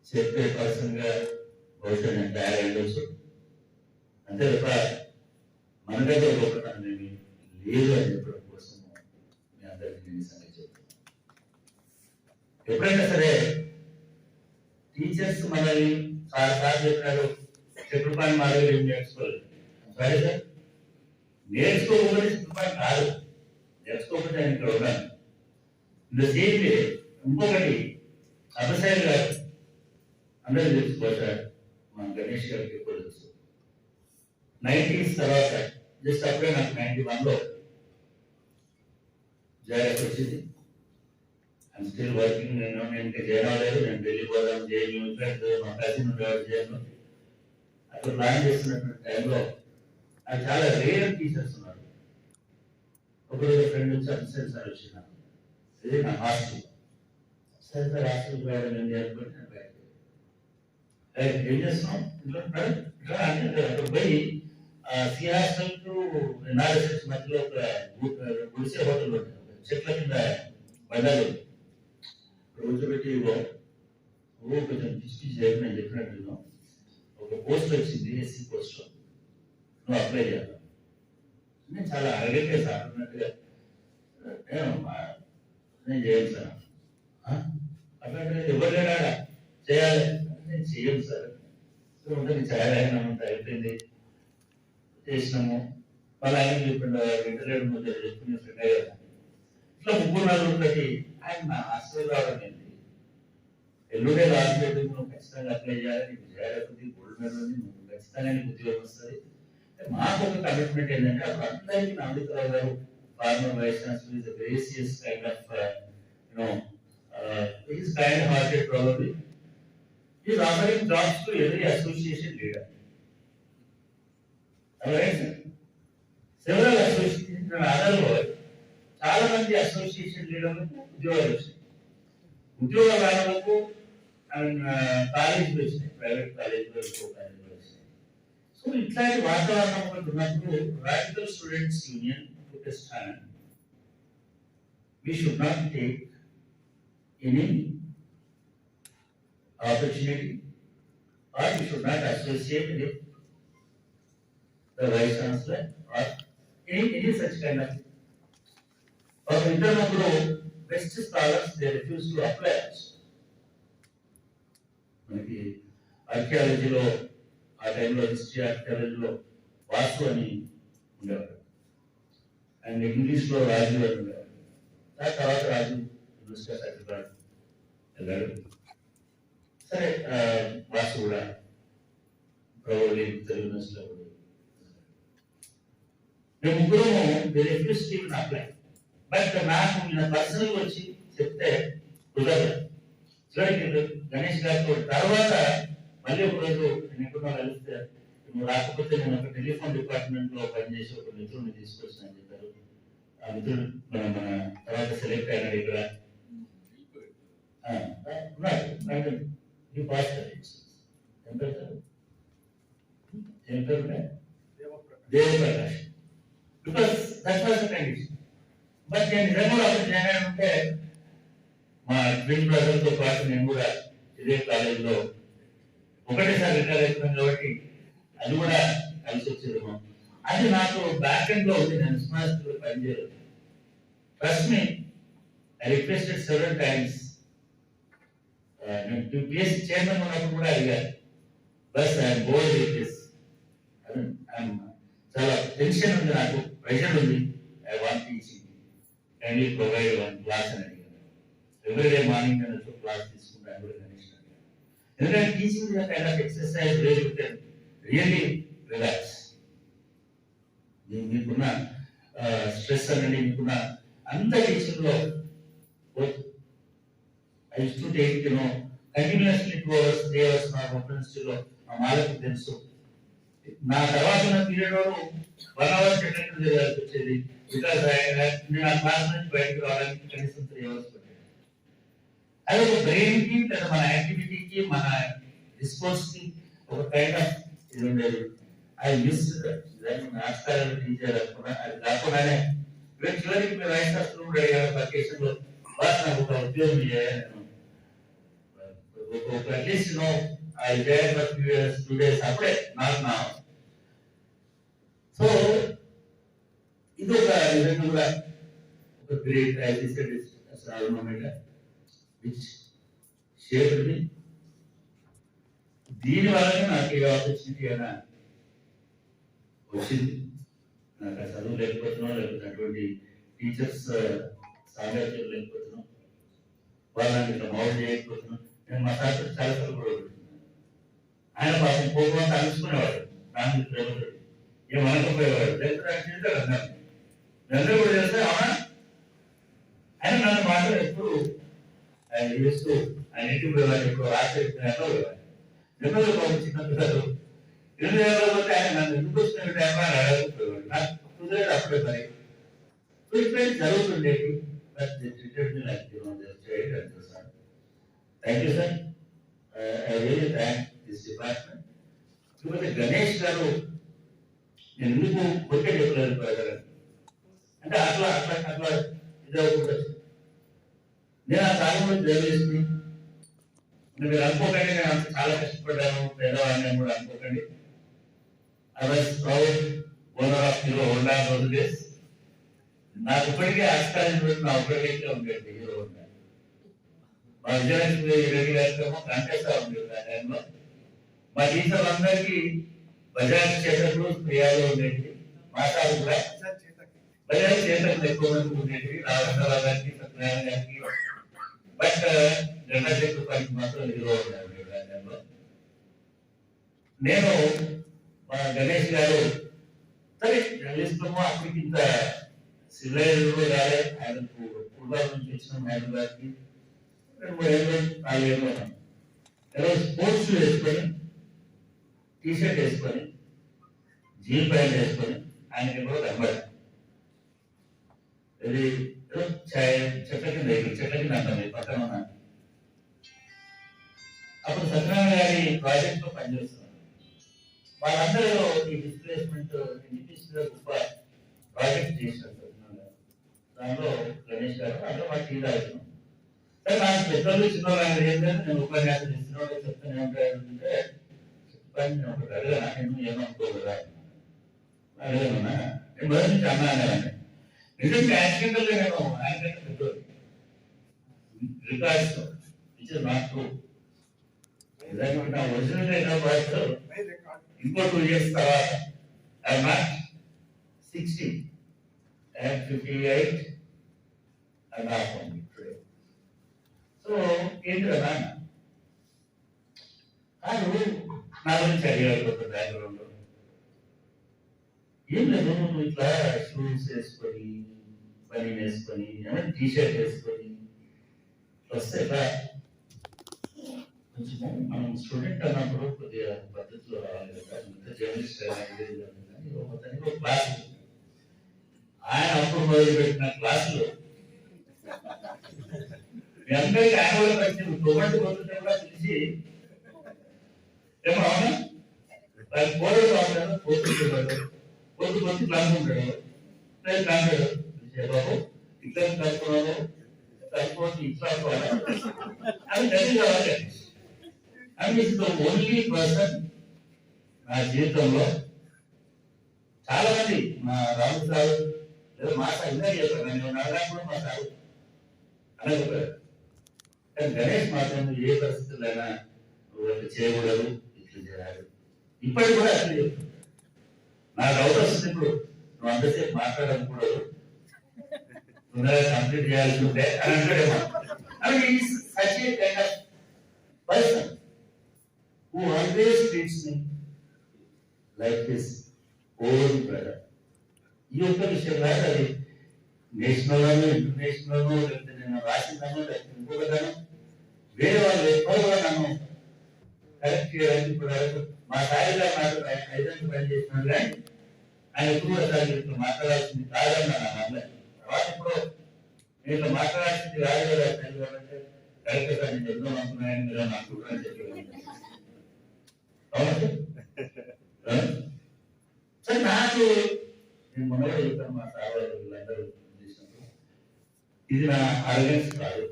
చెప్పే పర్సన్ గా బహుశా నేను తయారైండొచ్చు. అంతే తప్ప మన దగ్గర గొప్పతనం ఏమి లేదు అని చెప్పడం కోసం మీ అందరికీ నేను సంగతి చెప్తాను. ఎప్పుడైనా సరే టీచర్స్ మనల్ని సార్ చెప్పినారు చక్రపాణి మాధవి ఏం నేర్చుకోలేదు. సరే సార్, నేర్చుకోకపోతే చక్రపాణి కాదు, నేర్చుకోకపోతే ఆయన ఇక్కడ ఉన్నాను. ఇంత సేమ్ వే ఇంకొకటి అభిషేక్ గారు అందరూ తెలుసుకోవచ్చు, మన గణేష్ గారికి ఎక్కువ తెలుసు. 90s తర్వాత జస్ట్ అప్పుడే నాకు 91లో జాయిన్ వచ్చింది. I'm still working. నేను జాయిన్ అవ్వలేదు. నేను ఢిల్లీ పోదాం జేఎన్యూ ఫ్రెండ్ మా కజిన్ ఉండేవాడు జైన్లో. అక్కడ ప్లాన్ చేస్తున్నటువంటి టైంలో నాకు చాలా రేర్ టీచర్స్ ఉన్నారు. ఒకరోజు ఫ్రెండ్ వచ్చి అభిషేక్ సార్ వచ్చిన ఇది నా హాస్టల్. సరే సార్ హాస్టల్కి రావడం ఏంటి అనుకుంటే నేను బయట ఏం చేస్తున్నాం ఇంట్లో అంటే అక్కడ పోయి సి హాస్టల్ టు నాగేశ్వర మధ్యలో ఒక గుడిసె హోటల్ ఉంటుంది, చెట్ల కింద బండాలు కూర్చోబెట్టి కొంచెం పిచ్చి చేయడం నేను చెప్పినట్టు ఒక పోస్ట్ వచ్చింది, ఎస్సీ పోస్ట్, నువ్వు అప్లై చేయాలి. నేను చాలా అడిగితే సార్ అన్నట్టుగా నేను చేయాలి సార్. అట్లా ఎవరు లేడా చేయాలి, నేను చేయను సార్. ఉంటుంది చేయాలైనంత అయిపోయింది, చేసినాము. మళ్ళీ ఆయన చెప్పిండు ఇంటర్వ్యూ ముందు చెప్పుకునే ఫ్రెండ్ అయ్యారు. ఇట్లా 3-4 ఆయన నా హాస్టల్ రావడం ఏంటి, ఎల్లుండే లాస్ట్ డేట్ నువ్వు ఖచ్చితంగా అప్లై చేయాలి, నీకు చేయాలి, గోల్డ్ మెడల్ ఉంది, నువ్వు ఖచ్చితంగా నీకు ఉద్యోగం వస్తుంది. మాకు ఒక కమిట్మెంట్ ఏంటంటే అప్పుడు అందరికీ Nandikarao garu former vice chancellor is very serious kind of is kind hearted probably. Is offering jobs to every association leader. Several association ఆధారంలో చాలా మంది అసోసియేషన్ లీడర్లకు ఉద్యోగాలు వచ్చినాయి. ఉద్యోగ కారణాలకు కాలేజీలు వచ్చినాయి, ప్రైవేట్ కాలేజీలో వచ్చినాయి. సో ఇట్లాంటి వాతావరణం ఉన్నప్పుడు radical students union took a stand. We should not take any opportunity or we should not associate with the vice chancellor or any such kind of. Or internal best scholars they refuse to apply. మనకి ఆర్కియాలజీలో ఆ టైంలో హిస్టరీ ఆర్కియాలజీలో వాసు అని ఉండేవాడు, అండ్ ఇంగ్లీష్లో రాజు అని ఉండేవాడు. ఆ తర్వాత రాజు యూనివర్సిటీ హైదరాబాద్ వెళ్ళాడు. సరే వాసు కూడా probably తెలుగు యూనివర్సిటీలో కూడా మేము ముగ్గురు రిఫ్యూజ్ టు అప్లై. బట్ నాకు నా పర్సనల్ వచ్చి చెప్తే కుదరదు. చివరికి గణేష్ గారితో తర్వాత మళ్ళీ ఒక రోజు నేను ఎక్కడో కలిస్తే నువ్వు రాకపోతే నేను ఒక టెలిఫోన్ డిపార్ట్మెంట్ లో పనిచేసి ఒక మిత్రుడిని తీసుకొచ్చిన అని చెప్పారు. ఆ మిత్రుడు మన తర్వాత సెలెక్ట్ అయినాడు ఇక్కడ ఉన్నాడు. ఏం పేరు Devaprakash. Because that was the condition. But నేను నిజంగా అప్పుడు జాయిన్ ఉంటే మా ట్విన్ బ్రదర్ తో పాటు నేను కూడా ఇదే కాలేజీలో ఒకటేసారి రిటైర్ అవుతున్నాను కాబట్టి అది కూడా కలిసి వచ్చేదేమో. అది నాకు బ్యాక్ ఎండ్ లో ఉంది, నేను స్మార్ట్ పనిచేయలేదు. Trust me, I requested several times. నేను పిఎస్సి చైర్మన్ ఉన్నప్పుడు కూడా అడిగాను, but I'm bored with this, చాలా టెన్షన్ ఉంది, నాకు ప్రెషర్ ఉంది, I want teaching, can you provide one class అని అడిగాను. ఎవ్రీడే మార్నింగ్ నేను క్లాస్ తీసుకుంటాను కూడా గణేష్ అడిగాను. ఎందుకంటే teaching kind of exercise where you can really relax. మీకున్న స్ట్రెస్ అనేది మీకున్న అంత టీచింగ్ లో I use to take continuously 2 hours 3 hours నా కాన్ఫరెన్స్లో మా మాలకు తెలుసు. నా తర్వాత ఉన్న పీరియడ్ వరకు 1 hour అటెండ్ చేయాల్సి వచ్చేది. బికాస్ నేను ఆ క్లాస్ నుంచి బయటకు రావడానికి కనీసం 3 hours పట్టేది. అది ఒక బ్రెయిన్ కి లేదా మన యాక్టివిటీకి మన డిస్కోర్స్ కి ఒక కైండ్ ఆఫ్ ఇది ఉండేది. అది మిస్ నాటకాలను టీచర్ అనుకున్నా అది కాకుండానే ఇవన్నీ చివరికి మీరు రైట్ స్కూల్ అడిగారు వెకేషన్ లో నాకు ఒక ఉద్యోగం at least no I there for few years, 2 days అప్పుడే not now. So ఇది ఒక నిజంగా కూడా ఒక great as I said it's a moment which shaped me. దీని వల్లనే నాకు ఏ ఆపర్చునిటీ అయినా వచ్చింది. నాకు ఆ చదువు లేకపోతున్నాం, లేకపోతే అటువంటి టీచర్స్ సాంగత్యం లేకపోతున్నాం, వాళ్ళని ఇట్లా మౌల్డ్ చేయకపోతున్నాం. నేను మా తాత చాలా కూడా ఆయన పాపం పోకుండా అలుసుకునేవాడు, దాని ప్రేమతో ఏమనకపోయేవాడు, లేకపోతే అందరూ కూడా చేస్తే అవునా ఆయన నన్ను మాత్రం ఎప్పుడు ఆయన చేస్తూ ఆయన ఇంటికి పోయేవాడు, ఇప్పుడు రాత్రి నెమ్మది పాపం చిన్న పిల్లలు 20 ఏళ్ళ పోతే ఆయన నన్ను ఎందుకు వచ్చిన టైంలో ఆయన అడగకపోయేవాడు, నాకు కుదిరేది అప్పుడే పని ట్రీట్మెంట్ జరుగుతుండేది. Thank you sir, I really thank this department. లేకపోతే గణేష్ గారు నేను ఎందుకు కొట్టే చెప్పలేదు ప్రజలు అంటే అట్లా అట్లా అట్లా ఇదవుతుంది. నేను ఆ కాలంలో జర్నలిస్ట్ని, మీరు అనుకోకండి నేను అంత చాలా కష్టపడ్డాను పేదవాడిని కూడా అనుకోకండి. I was proud owner of hero Honda రోజు డేస్. నాకు ఇప్పటికే ఆస్కారం నా ఉపయోగించే ఉండేది హీరో హోండా. మా విజయలక్ష్మి రెడ్డి గారితో కంటెస్టా ఉండేది ఆ టైంలో. మా టీచర్లందరికీ బజాజ్ చేతలు ప్రియాలు ఉండేవి, మా సార్ కూడా బజాజ్ చేతలు ఎక్కువ మంది ఉండేవి, రామచంద్రరావు గారికి సత్యనారాయణ గారికి. బట్ జెండా చెట్టు పనికి మాత్రం హీరో ఉండేది ఆ టైంలో. నేను మా గణేష్ గారు సరే జర్నలిస్టుము అప్పటికి ఇంత సివిలైజ్ కాలే, ఆయనకు పూర్వాల నుంచి వచ్చిన హైదరాబాద్కి 2-3 ఏళ్ళు 4 ఏళ్ళు ఉన్నాం. స్పోర్ట్స్ వేసుకొని టీషర్ట్ వేసుకొని జీన్ ప్యాంట్ వేసుకొని ఆయనకి కూడా కనబడి ఇది చెట్ల కింద అంటాను పక్కన ఉన్నాను. అప్పుడు సత్యనారాయణ గారి ప్రాజెక్ట్ లో పనిచేస్తున్నాను. వాళ్ళందరూ ఈ డిస్ప్లేస్మెంట్ గొప్ప ప్రాజెక్ట్ చేశారు సత్యనారాయణ. దానిలో గణేష్ గారు అందులో మాకు టీ తాగుతున్నాం. సరే నాకు పెద్దలు చిన్నవాళ్ళు ఏంటంటే నేను ఉపన్యాసం ఇస్తున్నాడు చెప్తాను ఏమంటే నేను ఒకటి అడిగాను, నేను ఏమనుకోగలరా అడిగాను, నేను మొదటి నుంచి అన్నాను. నిజంగా యాక్సిడెంటల్ గా నేను ఆయనకంటే పెద్దోడు records which is not true. నిజంగా నా ఒరిజినల్ డేట్ ఆఫ్ బర్త్ ఇంకో 2 years తర్వాత I not 60, I am 58 and half only today. So ఏంటి కదా కాదు నా గురించి అడిగారు బ్యాక్గ్రౌండ్ ఏం లేదు, నువ్వు ఇట్లా షూస్ వేసుకొని పని వేసుకొని టీషర్ట్ వేసుకొని వస్తే ఇట్లా కొంచెం మనం స్టూడెంట్ అన్నప్పుడు కొద్దిగా పద్ధతిలో రావాలి కదా, జర్నలిస్ట్ మొత్తానికి క్లాస్ ఆయన అప్పుడు మొదలుపెట్టిన క్లాసులో మీ అందరికీ ఆయన కూడా కలిసి టొమాటో పోతుంటే కూడా పిలిచి ఏమో అవునా దానికి పోరాడు అవుతాడు పోతుంటాడు పొద్దు క్లాస్ ఉంటాడు అంటాడు బాబు ఇట్లా కలుపుకున్నాను కలుపుకోవచ్చు ఇట్లా అది కలిసి కావాలి. And it's the only person నా జీవితంలో చాలా మంది మా రాము సార్ లేదా మా సార్ ఇంకా చెప్పారు, నేను నడడానికి మా సార్ అలా చెప్పారు. కానీ గణేష్ మాత్రం ఏ పరిస్థితులైనా నువ్వు చేయకూడదు, ఇట్లా చేయాలి. ఇప్పటికి కూడా అట్లా చెప్తాను. నాకు డౌట్ వస్తుంది, ఇప్పుడు నువ్వు అంతసేపు మాట్లాడకూడదు, తొందరగా కంప్లీట్ చేయాల్సి ఉంటే అని అంటాడేమో. అని such a kind of person who always treats me like his own brother. ఈ ఒక్క విషయం కాదు, అది నేషనల్ ఇంటర్నేషనల్ లేకపోతే నేను రాసిందాను లేకపోతే ఇంకొకదాను వేరే వాళ్ళు ఎక్కువ కూడా నన్ను కరెక్ట్ చేయడానికి ఇప్పుడు మా సాయిగా నాకు 5 గంటలు పని చేసినాడు కానీ ఆయన ఎప్పుడు అసలు మాట్లాడాల్సింది కాదని నన్ను అన్నది. తర్వాత ఇప్పుడు నేను మాట్లాడాల్సింది కాదు కదా అంటే కరెక్ట్ సార్ నేను చెప్దాం అనుకున్నాను మీరు అనుకుంటున్నాను చెప్పాను సార్ నాకు నేను మొన్న కూడా చెప్తాను మా సార్ వీళ్ళందరూ చేసినప్పుడు ఇది నా అరగెన్స్ కాదు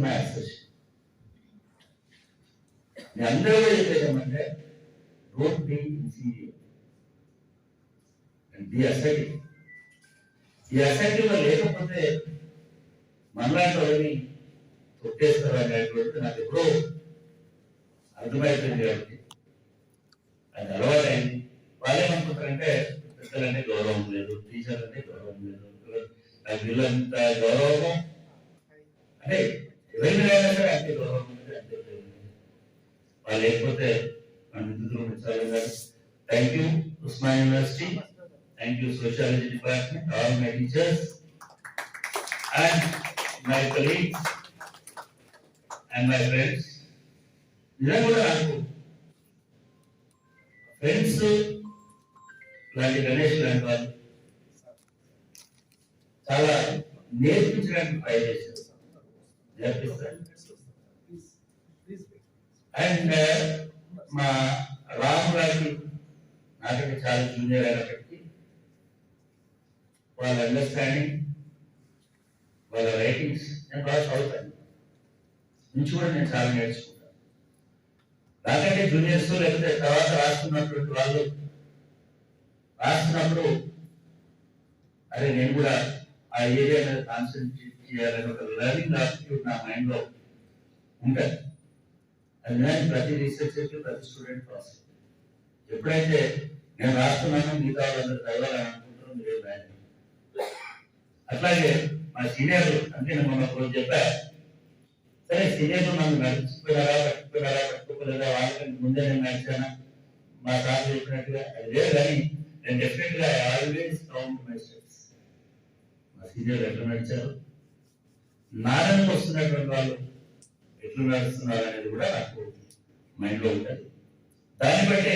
నా అసెషన్ నేను అందరూ కూడా చెప్పేదేమంటే don't be inferior and be assertive ఈ అసెటివ్గా లేకపోతే మనలాంటి వాళ్ళని కొట్టేస్తారు అనేటువంటి నాకు ఎప్పుడో అర్థమైపోయింది కాబట్టి అది అలవాటైంది. వాళ్ళు ఏమనుకుంటారంటే పెద్దలంటే గౌరవం లేదు, టీచర్ అంటే గౌరవం లేదు, నాకు వీళ్ళంత గౌరవం అంటే ఎవరికైనా సరే అంతే గౌరవం ఉంది అంతే వాళ్ళు లేకపోతే మన విద్యుత్తులు ముచ్చాలి గారు. Thank you Osmania university, thank you sociology department, all my teachers and my colleagues and my friends. నిజంగా కూడా నాకు ఫ్రెండ్స్ లాంటి గణేష్ లాంటి వాళ్ళు చాలా నేర్పించడానికి ట్రై చేశారు, నేర్పిస్తారు. అండ్ మా రామ్ గారికి నాకంటే చాలా జూనియర్ అయినప్పటికీ వాళ్ళ అండర్స్టాండింగ్, వాళ్ళ రైటింగ్స్ నేను బాగా చదువుతాను, నుంచి కూడా నేను చాలా నేర్చుకుంటాను. నాకంటే జూనియర్స్ లేకపోతే తర్వాత రాస్తున్నటువంటి వాళ్ళు రాస్తున్నప్పుడు అరే నేను కూడా ఆ ఏరియా మీద కాన్సన్ట్రేట్ చేయాలని ఒక లెర్నింగ్ ఆటిట్యూడ్ నా మైండ్ లో ఉంటుంది. అది నేను ప్రతి రీసెర్చర్కి ప్రతి స్టూడెంట్ ప్రాసెస్. ఎప్పుడైతే నేను రాస్తున్నానో మిగతా వాళ్ళందరూ చదవాలని అనుకుంటున్నాను మీరు రాయండి. అట్లాగే మా సీనియర్లు అంటే నేను మొన్న రోజు చెప్పా, సరే సీనియర్లు నన్ను నడిచిపోయినారా పట్టుకోలేదా వాళ్ళకంటే ముందే నేను నడిచానా మా సార్ చెప్పినట్టుగా అది లేదు. కానీ నేను డెఫినెట్ గా ఆల్వేస్ కౌంట్ మై స్టెప్స్. మా సీనియర్లు ఎట్లా నడిచారు, నారాయణకు వస్తున్నటువంటి వాళ్ళు ఎట్లు నడుస్తున్నారు అనేది కూడా నాకు మైండ్ లో ఉంటుంది. దాన్ని బట్టే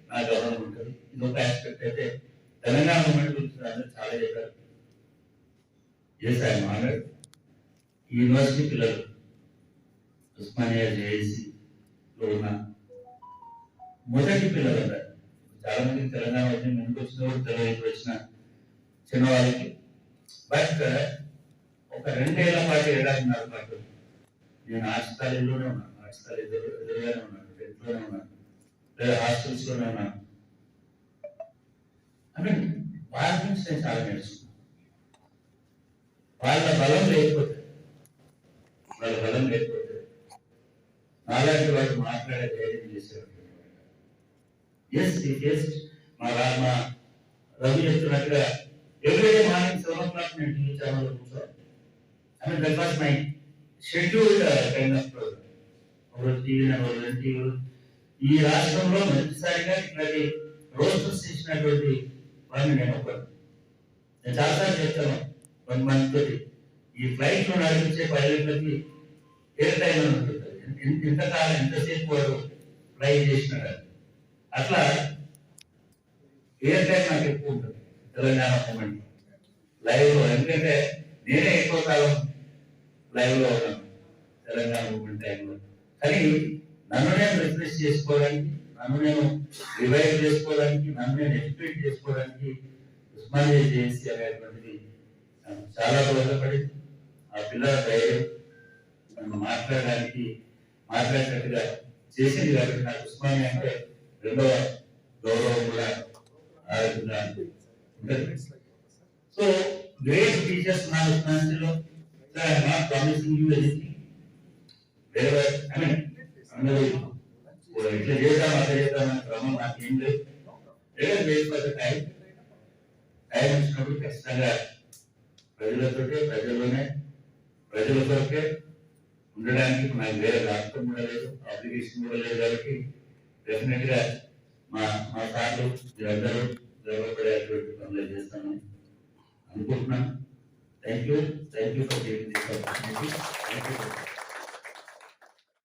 నా గౌరవం ఉంటుంది. ఇది ఒక ఆస్పెక్ట్. అయితే తెలంగాణ మూమెంట్ గురించి అందరూ చాలా చెప్పారు. Yes I honoured. ఈ యూనివర్సిటీ పిల్లలు ఉస్మానియా జేఏసీలో ఉన్న మొదటి పిల్లలు అన్నారు. చాలా మందికి తెలంగాణ వచ్చి ముందుకు వచ్చిన కూడా తెలంగాణ వచ్చిన చిన్నవాళ్ళకి. బట్ ఒక 2 ఏళ్ల పాటు 7.5 పాటు నేను ఆర్ట్స్ కాలేజీలోనే ఉన్నాను, ఆర్ట్స్ కాలేజ్ ఎదురుగానే ఉన్నాను, 10th లోనే ఉన్నాను, లేదా హాస్టల్స్ లోనే ఉన్నాను. అంటే వాళ్ళ నుంచి నేను చాలా నేర్చుకున్నాను. వాళ్ళ బలం లేకపోతే నాలాంటి వాళ్ళు మాట్లాడే ధైర్యం చేసేవాళ్ళు. ఎస్ మా రవి చెప్తున్నట్టుగా ఎవ్రీ డే మార్నింగ్ 7 o'clock నేను టీవీ ఛానల్లో కూర్చోవాలి. I mean that was my scheduled kind of programme. ఒకరోజు టీవీ ఒకరోజు టీవీ. ఈ రాష్ట్రంలో మొదటిసారిగా ఇట్లాంటి రోస్టర్స్ ఇచ్చినటువంటి వాళ్ళని నేను ఒకరు. నేను చాలాసార్లు చెప్తాను కొంతమందితోటి, ఈ ఫ్లైట్ లో నడిపించే పైలట్లకి ఎయిర్ టైం అని ఉంటుంది. ఎంతకాలం ఎంతసేపు వాడు ఫ్లై చేసినాడు. అట్లా ఎయిర్ టైం నాకు ఎక్కువ ఉంటుంది తెలంగాణ మూమెంట్ లైవ్ లో. ఎందుకంటే నేనే ఎక్కువ కాలం లైవ్ లో ఉన్నాను తెలంగాణ మూమెంట్ టైంలో. కానీ నన్ను నేను రిఫ్రెష్ చేసుకోవడానికి, నన్ను నేను రివైవ్ చేసుకోవడానికి, నన్ను నేను ఎడ్యుకేట్ చేసుకోవడానికి ఉస్మానియా జేఏసీ అనేటువంటిది చాలా దోహదపడింది. ఆ పిల్లల ధైర్యం నన్ను మాట్లాడేటట్టుగా చేసింది. కాబట్టి నాకు ఉస్మానియా అంటే రెండవ గౌరవం కూడా ఆ విధంగా ఉంటుంది. సో గ్రేట్ టీచర్స్ నా ఉస్మానియాలో. Not promising you anything. I mean అందరూ ఇట్లా చేద్దాం అట్లా చేద్దాం అనే క్రమం నాకేం లేదు. టైం వచ్చినప్పుడు ఖచ్చితంగా ప్రజల కొరకే ఉండడానికి నాకు వేరే రాష్ట్రం కూడా లేదు, అప్లికేషన్ కూడా లేదు. కాబట్టి డెఫినెట్ గా మా సార్లు మీరందరూ గర్వపడేటువంటి పనులు చేస్తాను అనుకుంటున్నాను. Thank you for giving this opportunity.